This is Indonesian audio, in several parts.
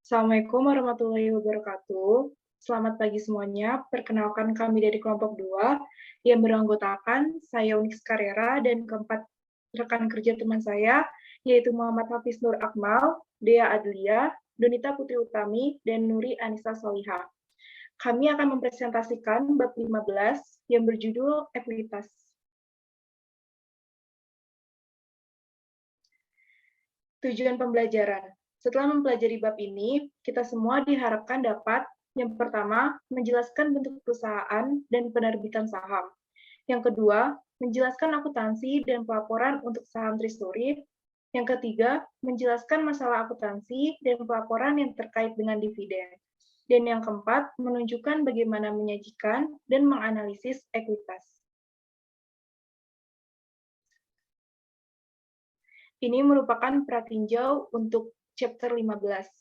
Assalamualaikum warahmatullahi wabarakatuh. Selamat pagi semuanya. Perkenalkan kami dari kelompok 2 yang beranggotakan saya Unix Carrera dan keempat rekan kerja teman saya, yaitu Muhammad Hafiz Nur Akmal, Dea Adlia, Donita Putri Utami, dan Nuri Anissa Solihah. Kami akan mempresentasikan bab 15 yang berjudul ekuitas. Tujuan pembelajaran. Setelah mempelajari bab ini, kita semua diharapkan dapat yang pertama, menjelaskan bentuk perusahaan dan penerbitan saham. Yang kedua, menjelaskan akuntansi dan pelaporan untuk saham Tristuri. Yang ketiga, menjelaskan masalah akuntansi dan pelaporan yang terkait dengan dividen. Dan yang keempat, menunjukkan bagaimana menyajikan dan menganalisis ekuitas. Ini merupakan pratinjau untuk chapter 15.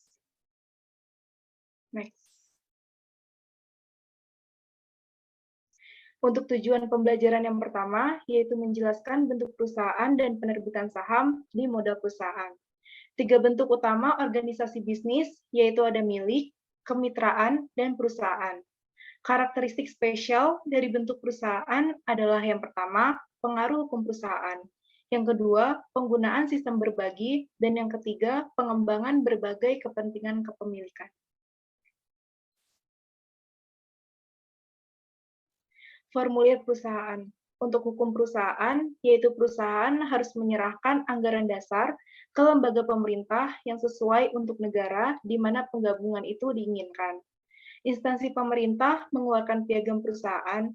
Next. Untuk tujuan pembelajaran yang pertama, yaitu menjelaskan bentuk perusahaan dan penerbitan saham di modal perusahaan. 3 bentuk utama organisasi bisnis, yaitu ada milik, kemitraan, dan perusahaan. Karakteristik spesial dari bentuk perusahaan adalah yang pertama, pengaruh hukum perusahaan. Yang kedua, penggunaan sistem berbagi, dan yang ketiga, pengembangan berbagai kepentingan kepemilikan. Formulir perusahaan. Untuk hukum perusahaan, yaitu perusahaan harus menyerahkan anggaran dasar ke lembaga pemerintah yang sesuai untuk negara di mana penggabungan itu diinginkan. Instansi pemerintah mengeluarkan piagam perusahaan,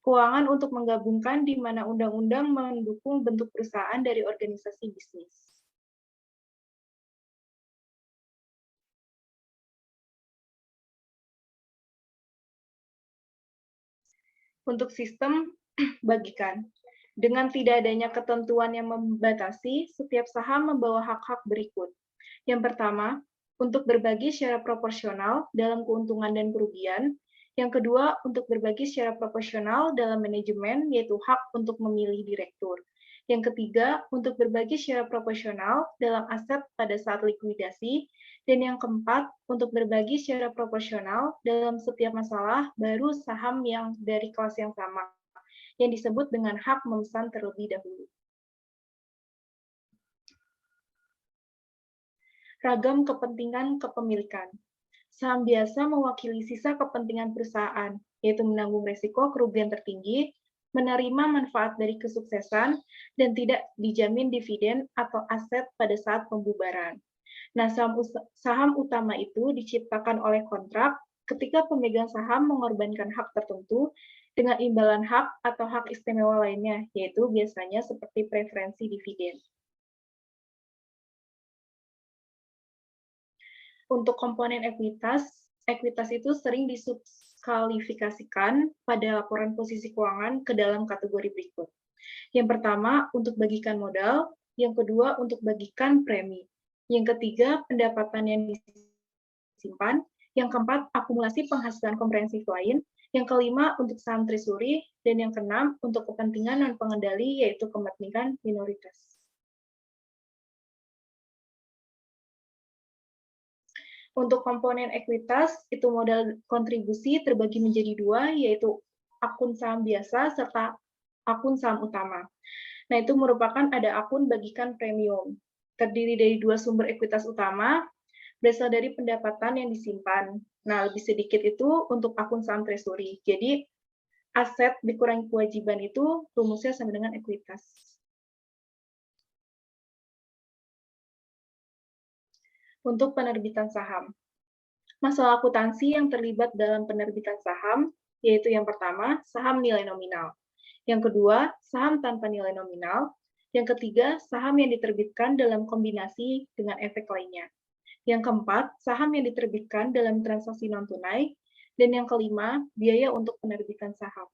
keuangan untuk menggabungkan di mana undang-undang mendukung bentuk perusahaan dari organisasi bisnis. Untuk sistem bagikan. Dengan tidak adanya ketentuan yang membatasi, setiap saham membawa hak-hak berikut. Yang pertama, untuk berbagi secara proporsional dalam keuntungan dan kerugian. Yang kedua, untuk berbagi secara proporsional dalam manajemen, yaitu hak untuk memilih direktur. Yang ketiga, untuk berbagi secara proporsional dalam aset pada saat likuidasi. Dan yang keempat, untuk berbagi secara proporsional dalam setiap masalah baru saham yang dari kelas yang sama, yang disebut dengan hak memesan terlebih dahulu. Ragam kepentingan kepemilikan. Saham biasa mewakili sisa kepentingan perusahaan, yaitu menanggung risiko kerugian tertinggi, menerima manfaat dari kesuksesan, dan tidak dijamin dividen atau aset pada saat pembubaran. Nah, saham utama itu diciptakan oleh kontrak ketika pemegang saham mengorbankan hak tertentu dengan imbalan hak atau hak istimewa lainnya, yaitu biasanya seperti preferensi dividen. Untuk komponen ekuitas, ekuitas itu sering disubskalifikasikan pada laporan posisi keuangan ke dalam kategori berikut. Yang pertama, untuk bagikan modal. Yang kedua, untuk bagikan premi. Yang ketiga, pendapatan yang disimpan. Yang keempat, akumulasi penghasilan komprehensif lain. Yang kelima, untuk saham treasury. Dan yang keenam, untuk kepentingan non-pengendali, yaitu kepentingan minoritas. Untuk komponen ekuitas, itu modal kontribusi terbagi menjadi dua, yaitu akun saham biasa serta akun saham utama. Nah, itu merupakan ada akun bagikan premium. Terdiri dari dua sumber ekuitas utama, berasal dari pendapatan yang disimpan. Nah, lebih sedikit itu untuk akun saham treasury. Jadi, aset dikurangi kewajiban itu rumusnya sama dengan ekuitas. Untuk penerbitan saham. Masalah akuntansi yang terlibat dalam penerbitan saham, yaitu yang pertama, saham nilai nominal. Yang kedua, saham tanpa nilai nominal. Yang ketiga, saham yang diterbitkan dalam kombinasi dengan efek lainnya. Yang keempat, saham yang diterbitkan dalam transaksi non-tunai. Dan yang kelima, biaya untuk penerbitan saham.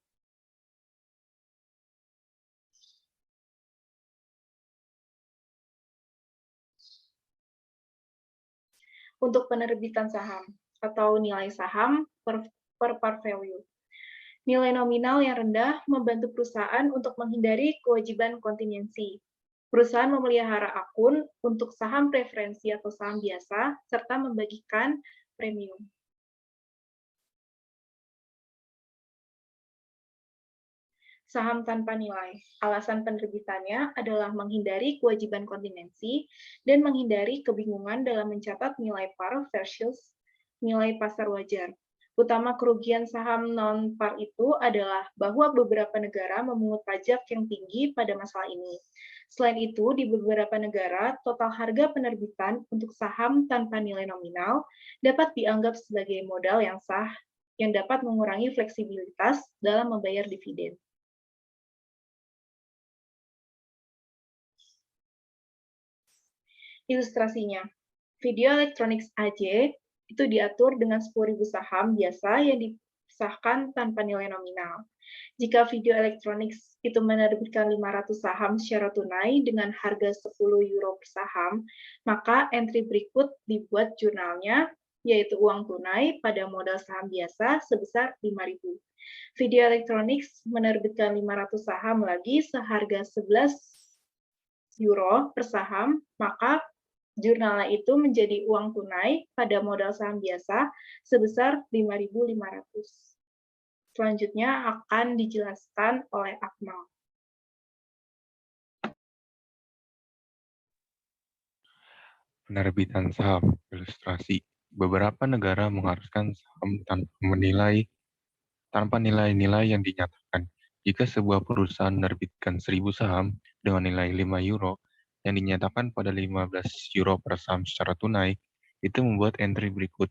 Untuk penerbitan saham atau nilai saham per par value. Nilai nominal yang rendah membantu perusahaan untuk menghindari kewajiban kontingensi. Perusahaan memelihara akun untuk saham preferensi atau saham biasa, serta membagikan premium. Saham tanpa nilai. Alasan penerbitannya adalah menghindari kewajiban kontingensi dan menghindari kebingungan dalam mencatat nilai par versus nilai pasar wajar. Utama kerugian saham non-par itu adalah bahwa beberapa negara memungut pajak yang tinggi pada masalah ini. Selain itu, di beberapa negara, total harga penerbitan untuk saham tanpa nilai nominal dapat dianggap sebagai modal yang sah yang dapat mengurangi fleksibilitas dalam membayar dividen. Ilustrasinya, video Electronics AJ itu diatur dengan 10.000 saham biasa yang disahkan tanpa nilai nominal. Jika Video Electronics itu menerbitkan 500 saham secara tunai dengan harga 10 euro per saham, maka entry berikut dibuat jurnalnya, yaitu uang tunai pada modal saham biasa sebesar 5.000. Video Electronics menerbitkan 500 saham lagi seharga 11 euro per saham, maka jurnalnya itu menjadi uang tunai pada modal saham biasa sebesar 5.500. Selanjutnya akan dijelaskan oleh Akmal. Penerbitan saham, ilustrasi. Beberapa negara mengharuskan saham tanpa nilai-nilai yang dinyatakan. Jika sebuah perusahaan menerbitkan 1.000 saham dengan nilai 5 euro yang dinyatakan pada 15 euro per saham secara tunai, itu membuat entry berikut.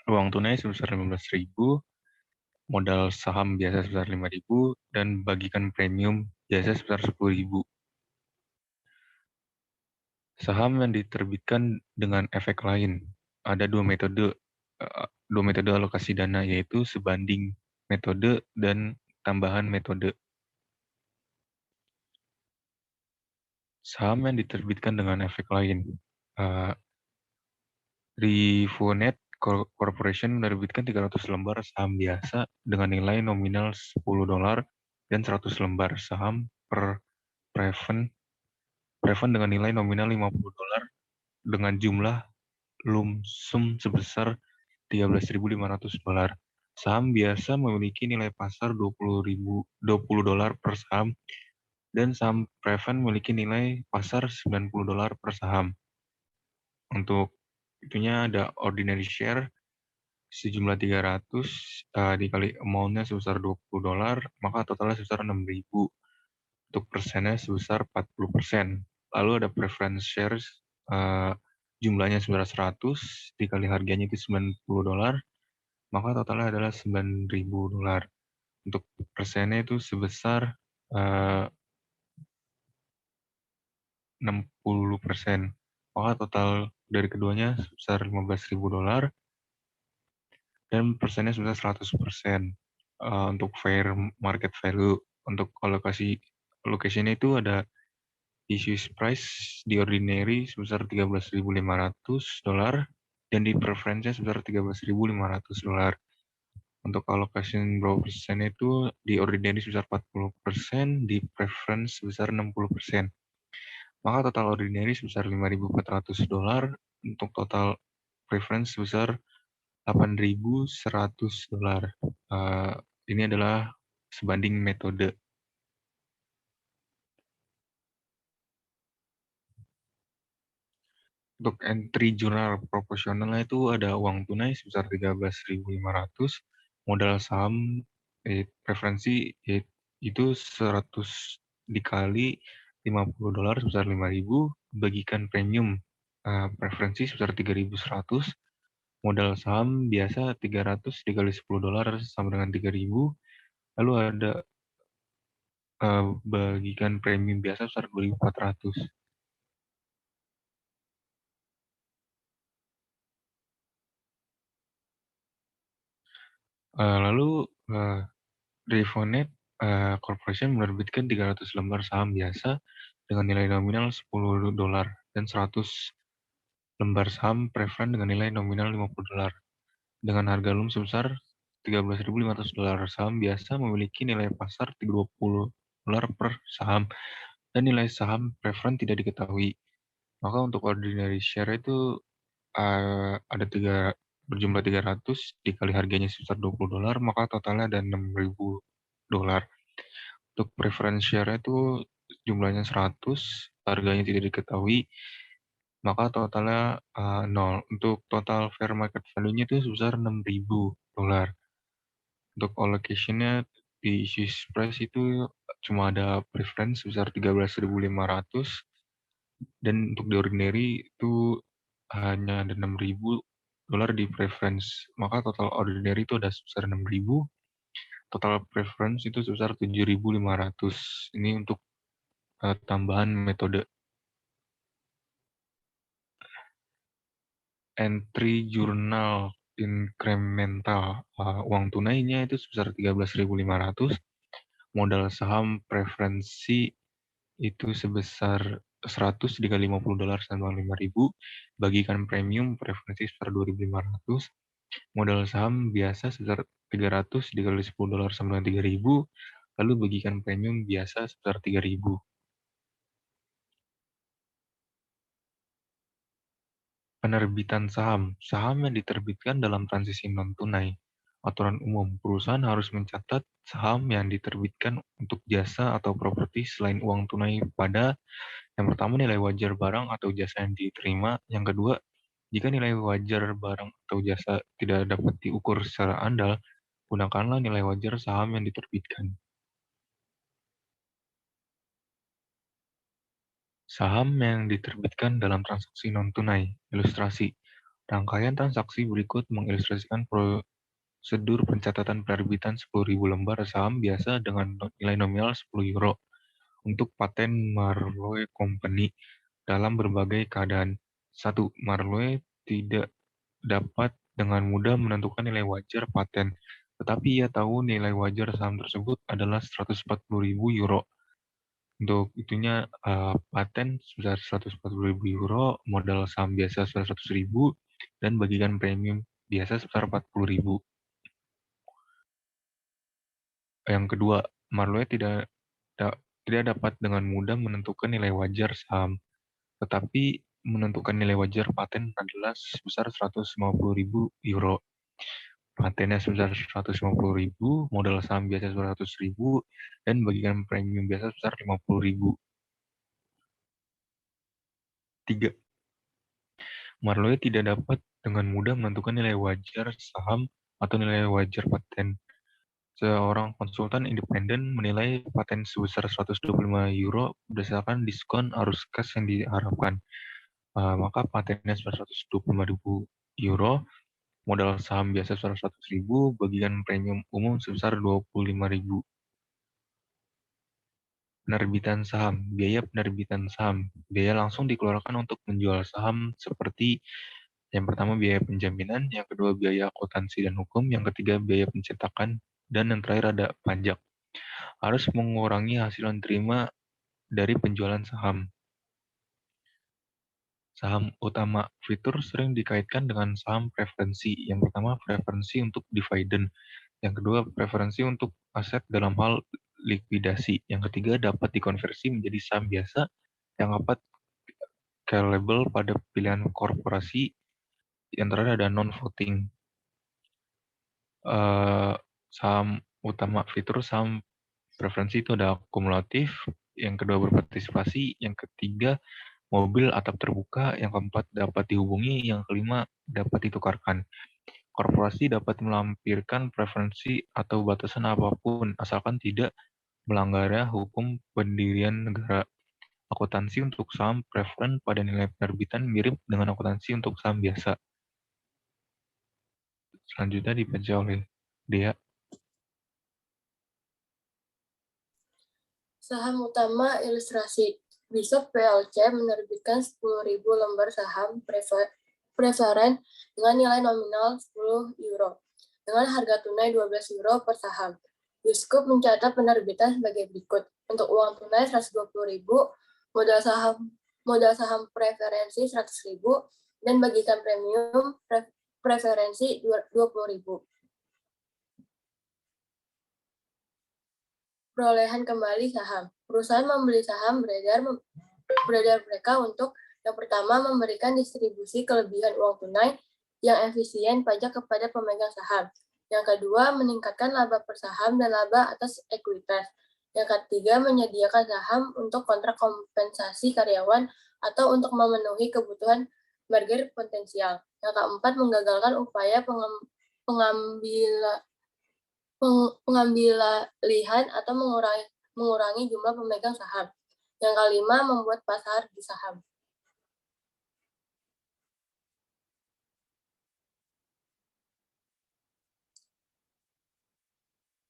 Uang tunai sebesar 15.000, modal saham biasa sebesar 5.000, dan bagikan premium biasa sebesar 10.000. Saham yang diterbitkan dengan efek lain. Ada dua metode alokasi dana, yaitu sebanding metode dan tambahan metode. Saham yang diterbitkan dengan efek lain. Rivonet Corporation menerbitkan 300 lembar saham biasa dengan nilai nominal $10 dan 100 lembar saham per Prefen dengan nilai nominal $50 dengan jumlah lump sum sebesar $13.500. Saham biasa memiliki nilai pasar $20 per saham dan saham prefen memiliki nilai pasar $90 per saham. Untuk itunya ada ordinary share sejumlah 300 dikali amount-nya sebesar $20, maka totalnya sebesar 6.000. Untuk persennya sebesar 40%. Lalu ada preference shares jumlahnya sebesar 100 dikali harganya itu $90, maka totalnya adalah $9.000. Untuk persennya itu sebesar 60%. Maka total dari keduanya sebesar $15.000 dan persennya sebesar 100%. Untuk fair market value, untuk allocation itu ada issue price di ordinary sebesar $13.500 dan di preference sebesar $13.500. Untuk allocation berapa persen itu di ordinary sebesar 40%, di preference sebesar 60%. Maka total ordinary sebesar $5.400, untuk total preference sebesar $8.100. Ini adalah sebanding metode. Untuk entry jurnal proporsionalnya itu ada uang tunai sebesar 13.500, modal saham preferensi itu 100 dikali $50 sebesar 5.000, bagikan premium preferensi sebesar 3.100, modal saham biasa 300 dikali $10 sama dengan 3.000, lalu ada bagikan premium biasa sebesar 2.400. Lalu Rivonet Corporation menerbitkan 300 lembar saham biasa dengan nilai nominal $10 dan 100 lembar saham preferred dengan nilai nominal $50 dengan harga lump sebesar $13.500. Saham biasa memiliki nilai pasar $20 per saham dan nilai saham preferen tidak diketahui. Maka untuk ordinary share itu ada berjumlah 300 dikali harganya sebesar $20, maka totalnya ada $6.000. Untuk preference share itu jumlahnya 100, harganya tidak diketahui, maka totalnya 0. Untuk total fair market value-nya itu sebesar $6.000. Untuk allocation-nya di issue price itu cuma ada preference sebesar 13.500, dan untuk di ordinary itu hanya ada $6.000 di preference. Maka total ordinary itu ada sebesar 6.000, total preference itu sebesar 7.500. Ini untuk tambahan metode. Entry jurnal incremental uang tunainya itu sebesar 13.500, modal saham preferensi itu sebesar 100 dikali $50 sama 5.000, bagikan premium preferensi sebesar 2.500, modal saham biasa sebesar 300 dikali $10 sama 3.000, lalu bagikan premium biasa sebesar 3.000. Penerbitan saham. Saham yang diterbitkan dalam transisi non-tunai. Aturan umum, perusahaan harus mencatat saham yang diterbitkan untuk jasa atau properti selain uang tunai pada yang pertama nilai wajar barang atau jasa yang diterima. Yang kedua, jika nilai wajar barang atau jasa tidak dapat diukur secara andal, gunakanlah nilai wajar saham yang diterbitkan. Saham yang diterbitkan dalam transaksi non-tunai. Ilustrasi. Rangkaian transaksi berikut mengilustrasikan prosedur pencatatan penerbitan 10.000 lembar saham biasa dengan nilai nominal €10 untuk paten Marlowe Company dalam berbagai keadaan. 1. Marlowe tidak dapat dengan mudah menentukan nilai wajar paten, tetapi ia tahu nilai wajar saham tersebut adalah €140.000. Untuk itunya paten sebesar €140.000, modal saham biasa sebesar €100.000, dan bagikan premium biasa sebesar €40.000. Yang kedua, Marlowe tidak dapat dengan mudah menentukan nilai wajar saham, tetapi menentukan nilai wajar paten adalah sebesar €150.000. Patennya sebesar €150.000, modal saham biasa sebesar €100.000, dan bagikan premium biasa sebesar €50.000. 3. Marlowe tidak dapat dengan mudah menentukan nilai wajar saham atau nilai wajar paten. Seorang konsultan independen menilai paten sebesar €125 berdasarkan diskon arus kas yang diharapkan. Maka patennya sebesar €125.000, modal saham biasa sebesar €100.000, bagikan premium umum sebesar €25.000. Penerbitan saham. Biaya penerbitan saham. Biaya langsung dikeluarkan untuk menjual saham seperti yang pertama biaya penjaminan, yang kedua biaya akuntansi dan hukum, yang ketiga biaya pencetakan, dan yang terakhir ada pajak. Harus mengurangi hasil yang diterima dari penjualan saham. Saham utama. Fitur sering dikaitkan dengan saham preferensi. Yang pertama preferensi untuk dividen. Yang kedua preferensi untuk aset dalam hal likuidasi. Yang ketiga dapat dikonversi menjadi saham biasa yang dapat callable pada pilihan korporasi. Yang terakhir ada non-voting. Saham utama, fitur saham preferensi itu ada akumulatif, yang kedua berpartisipasi, yang ketiga mobil atap terbuka, yang keempat dapat dihubungi, yang kelima dapat ditukarkan. Korporasi dapat melampirkan preferensi atau batasan apapun, asalkan tidak melanggar hukum pendirian negara. Akuntansi untuk saham preferen pada nilai penerbitan mirip dengan akuntansi untuk saham biasa. Selanjutnya dibaca oleh Dea. Saham utama ilustrasi. Besok PLC menerbitkan 10.000 lembar saham preferen dengan nilai nominal €10 dengan harga tunai €12 per saham. Yuskop mencatat penerbitan sebagai berikut. Untuk uang tunai 120.000, modal saham preferensi 100.000, dan bagikan premium preferensi 20.000. Perolehan kembali saham. perusahaan membeli saham beredar mereka untuk yang pertama memberikan distribusi kelebihan uang tunai yang efisien pajak kepada pemegang saham. Yang kedua, meningkatkan laba per saham dan laba atas ekuitas. Yang ketiga, menyediakan saham untuk kontrak kompensasi karyawan atau untuk memenuhi kebutuhan merger potensial. Yang keempat, menggagalkan upaya pengambilihan atau mengurangi jumlah pemegang saham. Yang kelima, membuat pasar di saham.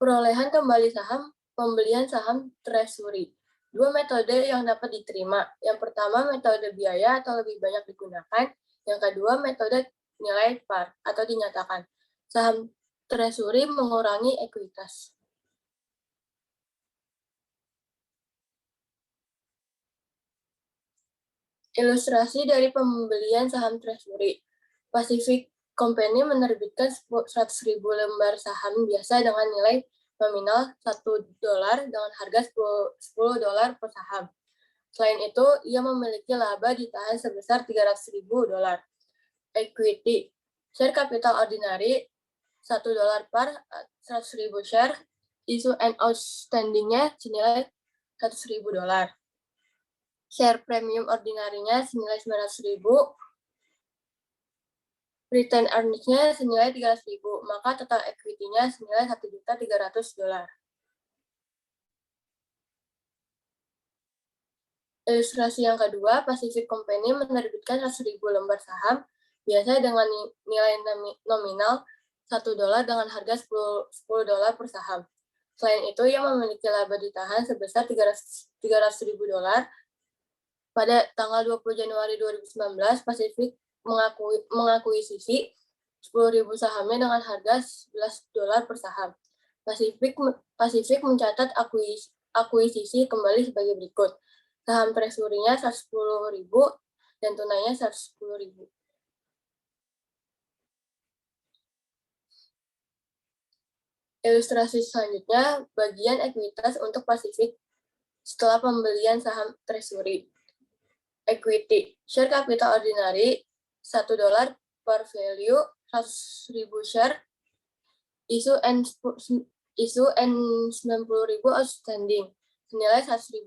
Perolehan kembali saham, pembelian saham treasury. Dua metode yang dapat diterima. Yang pertama, metode biaya atau lebih banyak digunakan. Yang kedua, metode nilai par atau dinyatakan. Saham treasury mengurangi ekuitas. Ilustrasi dari pembelian saham treasury. Pacific Company menerbitkan 100.000 lembar saham biasa dengan nilai nominal $1 dengan harga $10 per saham. Selain itu, ia memiliki laba ditahan sebesar $300.000. Equity, share capital ordinary $1 per 100.000 share, issue and outstanding-nya senilai $100.000. Share premium ordinary-nya senilai $900.000, return earnings-nya senilai $300.000, maka total equity-nya senilai $1.300.000. Ilustrasi yang kedua, Pacific Company menerbitkan 100.000 lembar saham biasa dengan nilai nominal $1 dengan harga $10 per saham. Selain itu, ia memiliki laba ditahan sebesar $300.000. Pada tanggal 20 Januari 2019, Pacific mengakuisisi 10.000 sahamnya dengan harga $11 per saham. Pacific mencatat akuisisi kembali sebagai berikut. Saham treasury-nya 110.000 dan tunainya 110.000. Ilustrasi selanjutnya, bagian ekuitas untuk Pacific setelah pembelian saham treasury. Equity, share capital ordinary $1 per value 100.000 share, issue and 90.000 outstanding, senilai $100.000.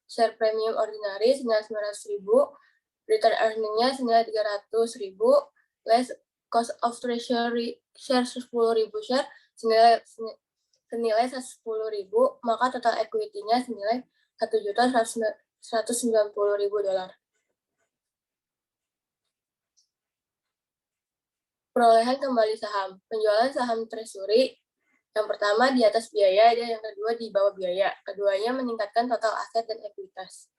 Share premium ordinary senilai $900.000, return earning-nya senilai $300.000, less cost of treasury share 10.000 share senilai $110.000, maka total equity-nya senilai $1.190.000. Perolehan kembali saham. Penjualan saham treasury yang pertama di atas biaya dan yang kedua di bawah biaya. Keduanya meningkatkan total aset dan ekuitas.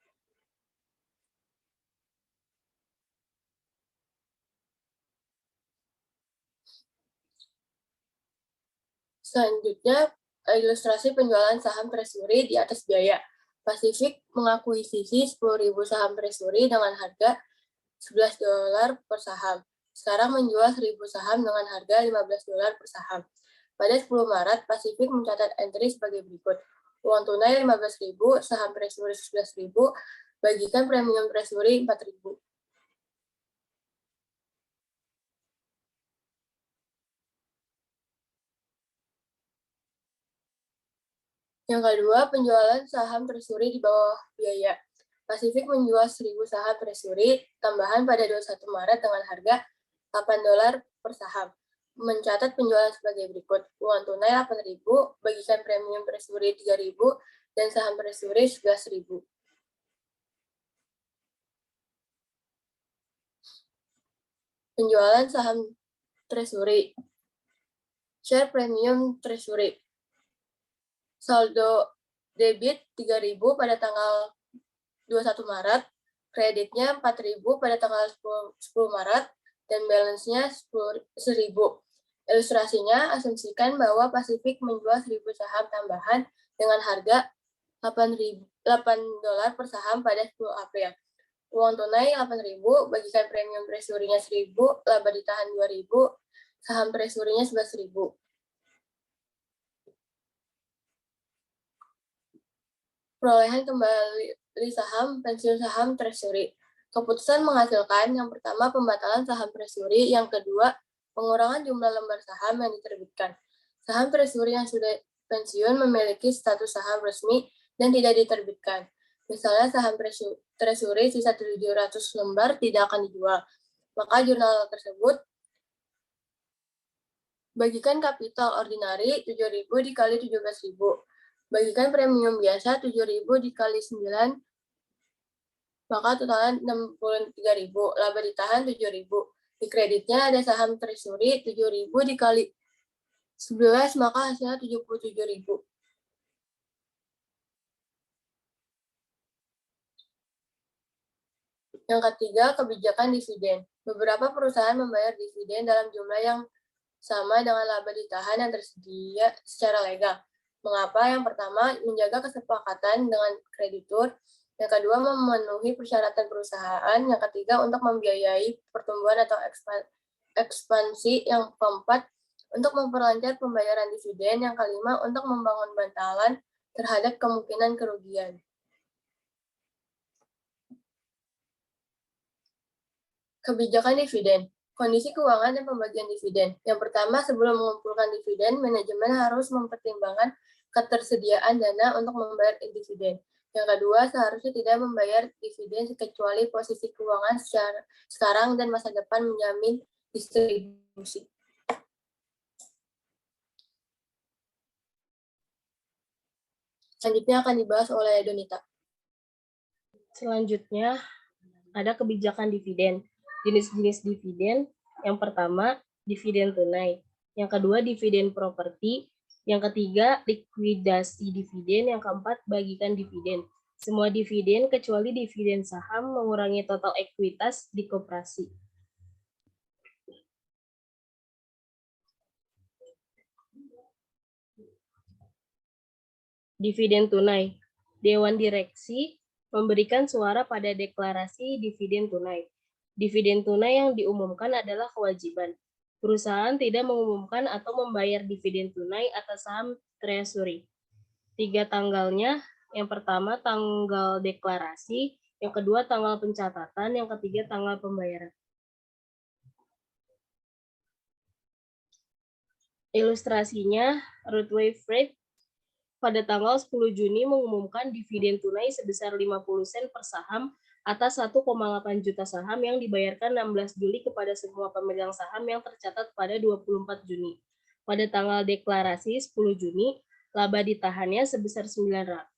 Selanjutnya, ilustrasi penjualan saham treasury di atas biaya. Pacific mengakuisisi 10.000 saham treasury dengan harga $11 per saham. Sekarang menjual 1.000 saham dengan harga $15 per saham. Pada 10 Maret, Pacific mencatat entry sebagai berikut. Uang tunai 15.000, saham treasury 11.000, bagikan premium treasury 4.000. Yang kedua, penjualan saham treasury di bawah biaya. Pacific menjual 1.000 saham treasury tambahan pada 21 Maret dengan harga $8 per saham. Mencatat penjualan sebagai berikut. Uang tunai 8.000, bagikan premium treasury 3.000, dan saham treasury 11.000. Penjualan saham treasury. Share premium treasury. Saldo debit 3.000 pada tanggal 21 Maret, kreditnya 4.000 pada tanggal 10 Maret, dan balance-nya 1.000. Ilustrasinya, asumsikan bahwa Pacific menjual 1.000 saham tambahan dengan harga $8 per saham pada 10 April. Uang tunai 8.000, bagikan premium treasury-nya 1.000, laba ditahan 2.000, saham treasury-nya 11.000. perolehan kembali saham, pensiun saham, treasury. Keputusan menghasilkan yang pertama pembatalan saham treasury, yang kedua pengurangan jumlah lembar saham yang diterbitkan. Saham treasury yang sudah pensiun memiliki status saham resmi dan tidak diterbitkan. Misalnya saham treasury sisa 700 lembar tidak akan dijual. Maka jurnal tersebut bagikan kapital ordinari 7.000 dikali 17.000. Bagikan premium biasa 7.000 dikali 9, maka totalnya 63.000. Laba ditahan 7.000. Di kreditnya ada saham treasury 7.000 dikali 11, maka hasilnya 77.000. Yang ketiga, kebijakan dividen. Beberapa perusahaan membayar dividen dalam jumlah yang sama dengan laba ditahan yang tersedia secara legal. Mengapa? Yang pertama, menjaga kesepakatan dengan kreditur. Yang kedua, memenuhi persyaratan perusahaan. Yang ketiga, untuk membiayai pertumbuhan atau ekspansi. Yang keempat, untuk memperlancar pembayaran dividen. Yang kelima, untuk membangun bantalan terhadap kemungkinan kerugian. Kebijakan dividen. Kondisi keuangan dan pembagian dividen. Yang pertama, sebelum mengumpulkan dividen, manajemen harus mempertimbangkan ketersediaan dana untuk membayar dividen. Yang kedua, seharusnya tidak membayar dividen kecuali posisi keuangan sekarang dan masa depan menjamin distribusi. Selanjutnya akan dibahas oleh Donita. Selanjutnya, ada kebijakan dividen. Jenis-jenis dividen, yang pertama, dividen tunai. Yang kedua, dividen properti. Yang ketiga, likuidasi dividen. Yang keempat, bagikan dividen. Semua dividen, kecuali dividen saham, mengurangi total ekuitas di koperasi. Dividen tunai. Dewan Direksi memberikan suara pada deklarasi dividen tunai. Dividen tunai yang diumumkan adalah kewajiban. Perusahaan tidak mengumumkan atau membayar dividen tunai atas saham treasury. 3 tanggalnya, yang pertama tanggal deklarasi, yang kedua tanggal pencatatan, yang ketiga tanggal pembayaran. Ilustrasinya, Roadway Freight pada tanggal 10 Juni mengumumkan dividen tunai sebesar 50 sen per saham atas 1,8 juta saham yang dibayarkan 16 Juli kepada semua pemegang saham yang tercatat pada 24 Juni. Pada tanggal deklarasi 10 Juni, laba ditahannya sebesar 900,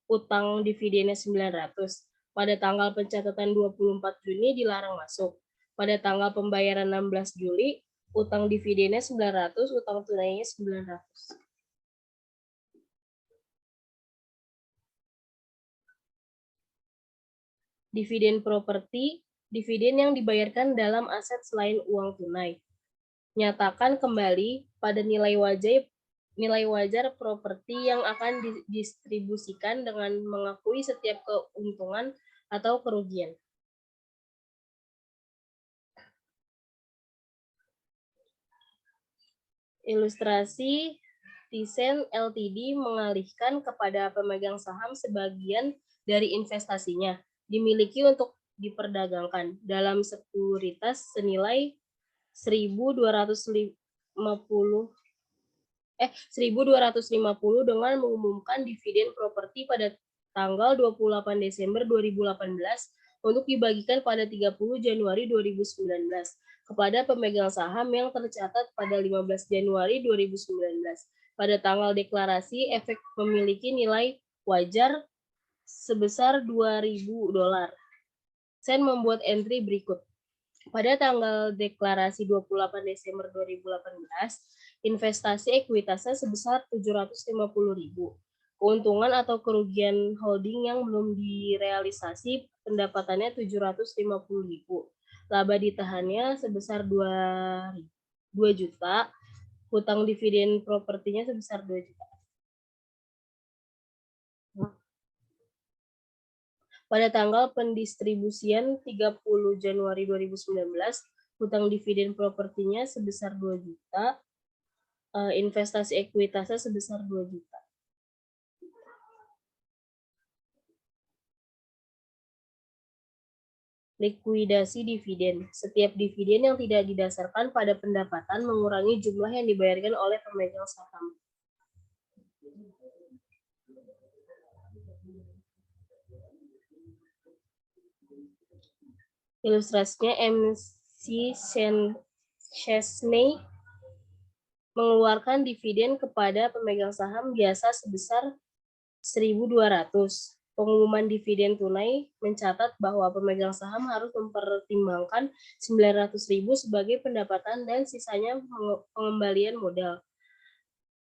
utang dividennya 900. Pada tanggal pencatatan 24 Juni dilarang masuk. Pada tanggal pembayaran 16 Juli, utang dividennya 900, utang tunainya 900. Dividen properti, dividen yang dibayarkan dalam aset selain uang tunai. Nyatakan kembali pada nilai wajar properti yang akan didistribusikan dengan mengakui setiap keuntungan atau kerugian. Ilustrasi, Thyssen Ltd mengalihkan kepada pemegang saham sebagian dari investasinya dimiliki untuk diperdagangkan dalam sekuritas senilai 1.250 dengan mengumumkan dividen properti pada tanggal 28 Desember 2018 untuk dibagikan pada 30 Januari 2019 kepada pemegang saham yang tercatat pada 15 Januari 2019. Pada tanggal deklarasi, efek memiliki nilai wajar sebesar $2.000. Sen membuat entry berikut. Pada tanggal deklarasi 28 Desember 2018, investasi ekuitasnya sebesar 750.000. Keuntungan atau kerugian holding yang belum direalisasi pendapatannya 750.000. Laba ditahannya sebesar 2 juta. Hutang dividen propertinya sebesar 2 juta. Pada tanggal pendistribusian 30 Januari 2019, hutang dividen propertinya sebesar 2 juta, investasi ekuitasnya sebesar 2 juta. Likuidasi dividen. Setiap dividen yang tidak didasarkan pada pendapatan mengurangi jumlah yang dibayarkan oleh pemegang saham. Ilustrasinya MC Chesney mengeluarkan dividen kepada pemegang saham biasa sebesar 1.200. Pengumuman dividen tunai mencatat bahwa pemegang saham harus mempertimbangkan 900.000 sebagai pendapatan dan sisanya pengembalian modal.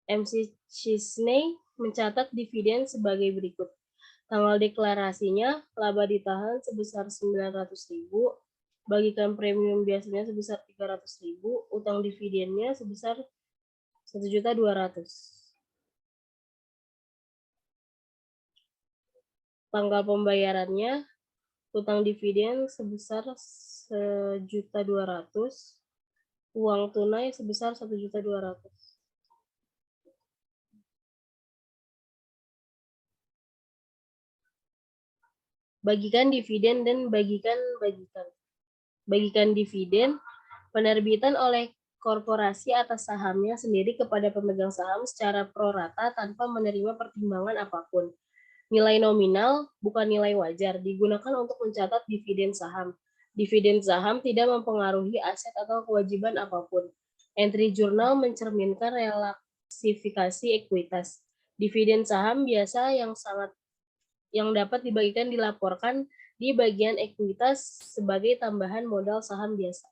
MC Chesney mencatat dividen sebagai berikut. Tanggal deklarasinya, laba ditahan sebesar 900.000, bagikan premium biasanya sebesar 300.000, utang dividennya sebesar 1.200.000. Tanggal pembayarannya, utang dividen sebesar 1.200.000, uang tunai sebesar 1.200.000. Bagikan dividen dan bagikan. Bagikan dividen, penerbitan oleh korporasi atas sahamnya sendiri kepada pemegang saham secara prorata tanpa menerima pertimbangan apapun. Nilai nominal, bukan nilai wajar, digunakan untuk mencatat dividen saham. Dividen saham tidak mempengaruhi aset atau kewajiban apapun. Entry jurnal mencerminkan relaksifikasi ekuitas. Dividen saham biasa yang dapat dibagikan dilaporkan di bagian ekuitas sebagai tambahan modal saham biasa.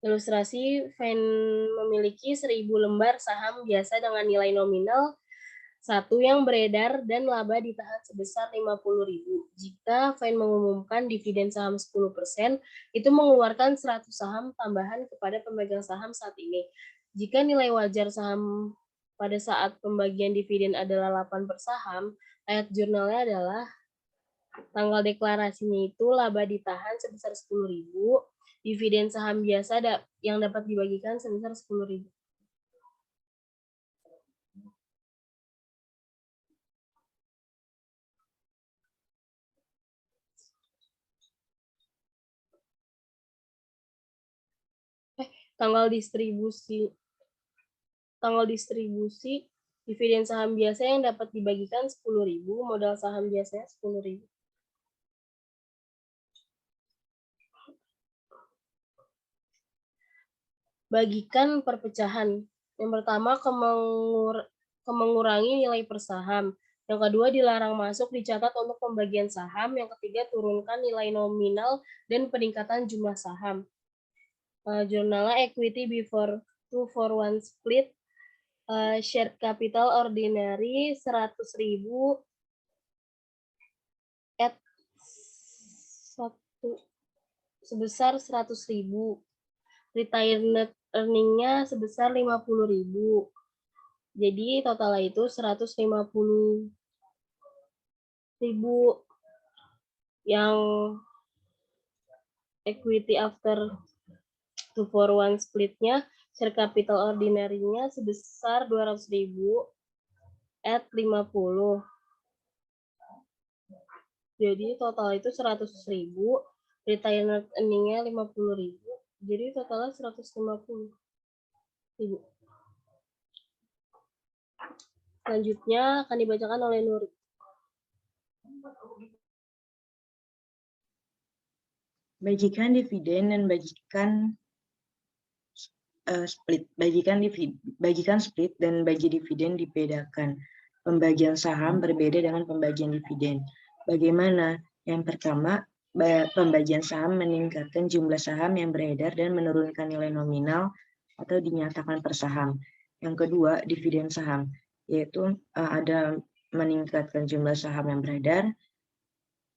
Ilustrasi, Fine memiliki 1.000 lembar saham biasa dengan nilai nominal 1 yang beredar dan laba ditahan sebesar 50.000. Jika Fine mengumumkan dividen saham 10%, itu mengeluarkan 100 saham tambahan kepada pemegang saham saat ini. Jika nilai wajar saham pada saat pembagian dividen adalah 8 per saham, ayat jurnalnya adalah tanggal deklarasinya itu laba ditahan sebesar 10.000, dividen saham biasa yang dapat dibagikan sebesar 10.000. Tanggal distribusi dividen saham biasa yang dapat dibagikan 10.000, modal saham biasanya 10.000. Bagikan perpecahan. Yang pertama, mengurangi nilai per saham. Yang kedua, dilarang masuk dicatat untuk pembagian saham. Yang ketiga, turunkan nilai nominal dan peningkatan jumlah saham. Jurnalnya Equity Before 2-for-1 Split, share capital ordinary 100.000 at 1 sebesar 100.000. Retained earning-nya sebesar 50.000. Jadi totalnya itu 150.000. Yang equity after 2-for-1 split-nya, share capital ordinary-nya sebesar 200.000 at 50. Jadi total itu 100.000, retained earning-nya 50.000. Jadi totalnya 150.000. Selanjutnya akan dibacakan oleh Nuri. Bagikan dividen dan bagikan split. Bagikan split dan bagi dividen dibedakan. Pembagian saham berbeda dengan pembagian dividen. Bagaimana? Yang pertama, pembagian saham meningkatkan jumlah saham yang beredar dan menurunkan nilai nominal atau dinyatakan per saham. Yang kedua, dividen saham, yaitu ada meningkatkan jumlah saham yang beredar.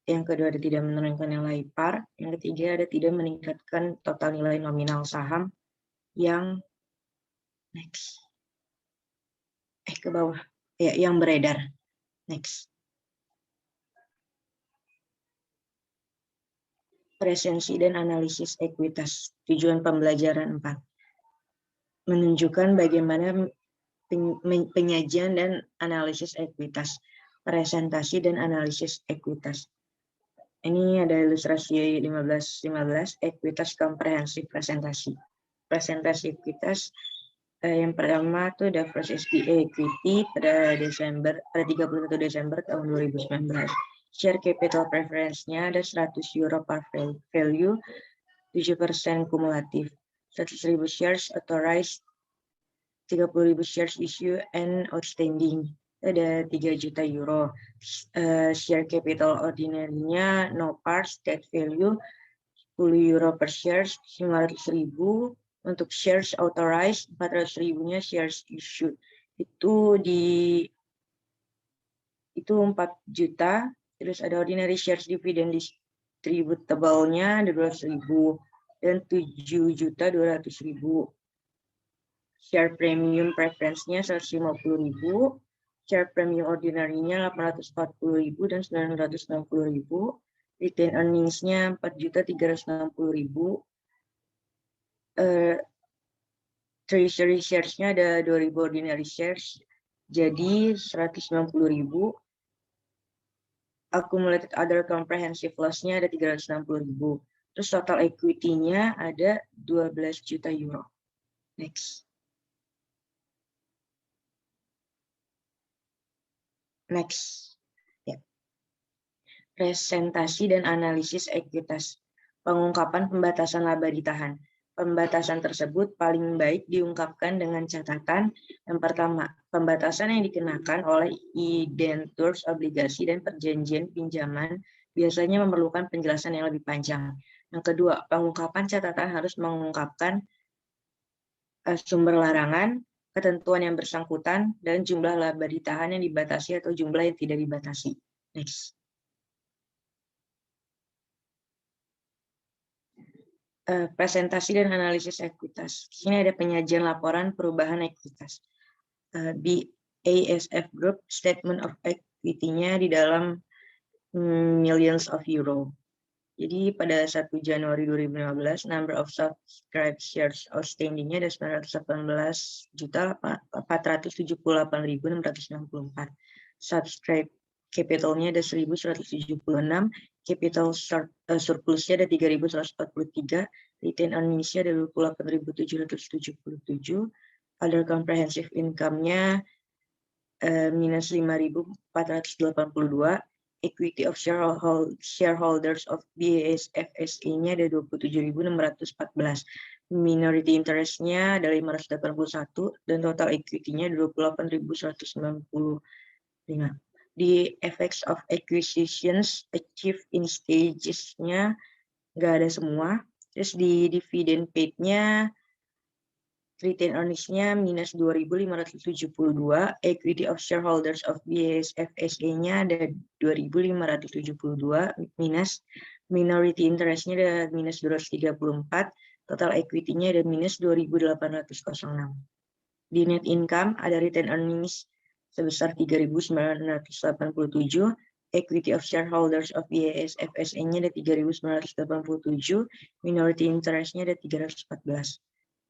Yang kedua, ada tidak menurunkan nilai par. Yang ketiga, ada tidak meningkatkan total nilai nominal saham yang ke bawah, yang beredar. Next. Presensi dan analisis ekuitas. Tujuan pembelajaran 4. Menunjukkan bagaimana penyajian dan analisis ekuitas. presentasi dan analisis ekuitas. Ini ada ilustrasi 15 ekuitas komprehensif presentasi. Presentasi ekuitas yang pertama itu ada first SPA equity pada 31 Desember tahun 2019. Share capital preference-nya ada 100 euro per value, 7% kumulatif. 100.000 shares authorized, 30.000 shares issue and outstanding. Ada 3 juta euro. Share capital ordinary-nya no par, state value 10 euro per shares, 500.000. Untuk shares authorized 400.000-nya shares issued. Itu 4 juta. Terus ada ordinary shares dividend distributable-nya ada 200.000 dan 7.200.000. Share premium preference-nya 150.000. Share premium ordinary-nya 840.000 dan 960.000. Retain earnings-nya 4.360.000. Treasury shares-nya ada 2.000 ordinary shares, jadi 190.000. Accumulated other comprehensive loss-nya ada 360.000. Terus total equity-nya ada 12 juta euro. Next. Ya. Presentasi dan analisis ekuitas. Pengungkapan pembatasan laba ditahan. Pembatasan tersebut paling baik diungkapkan dengan catatan yang pertama, pembatasan yang dikenakan oleh indentures, obligasi, dan perjanjian pinjaman biasanya memerlukan penjelasan yang lebih panjang. Yang kedua, pengungkapan catatan harus mengungkapkan sumber larangan, ketentuan yang bersangkutan, dan jumlah laba ditahan yang dibatasi atau jumlah yang tidak dibatasi. Next. Presentasi dan analisis ekuitas. Di sini ada penyajian laporan perubahan ekuitas. BASF Group statement of equity-nya di dalam millions of euro. Jadi pada 1 Januari 2015, number of subscribed shares outstanding-nya ada 918.478.664. Subscribe capital-nya ada 1.176, capital surplus-nya ada 3.143, retain earnings-nya ada 28.777, other comprehensive income-nya minus 5.482, equity of shareholders of BASF SE-nya ada 27.614, minority interest-nya ada 581, dan total equity-nya 28.195. Di effects of acquisitions achieved in stages-nya nggak ada semua. Terus di dividend paid-nya, retain earnings-nya minus 2.572, equity of shareholders of BASF SE-nya ada 2.572 minus, minority interest-nya ada minus 234, total equity-nya ada minus 2.806. Di net income ada retain earnings sebesar 3.987, equity of shareholders of BASF SE-nya ada 3.987, minority interest-nya ada 314,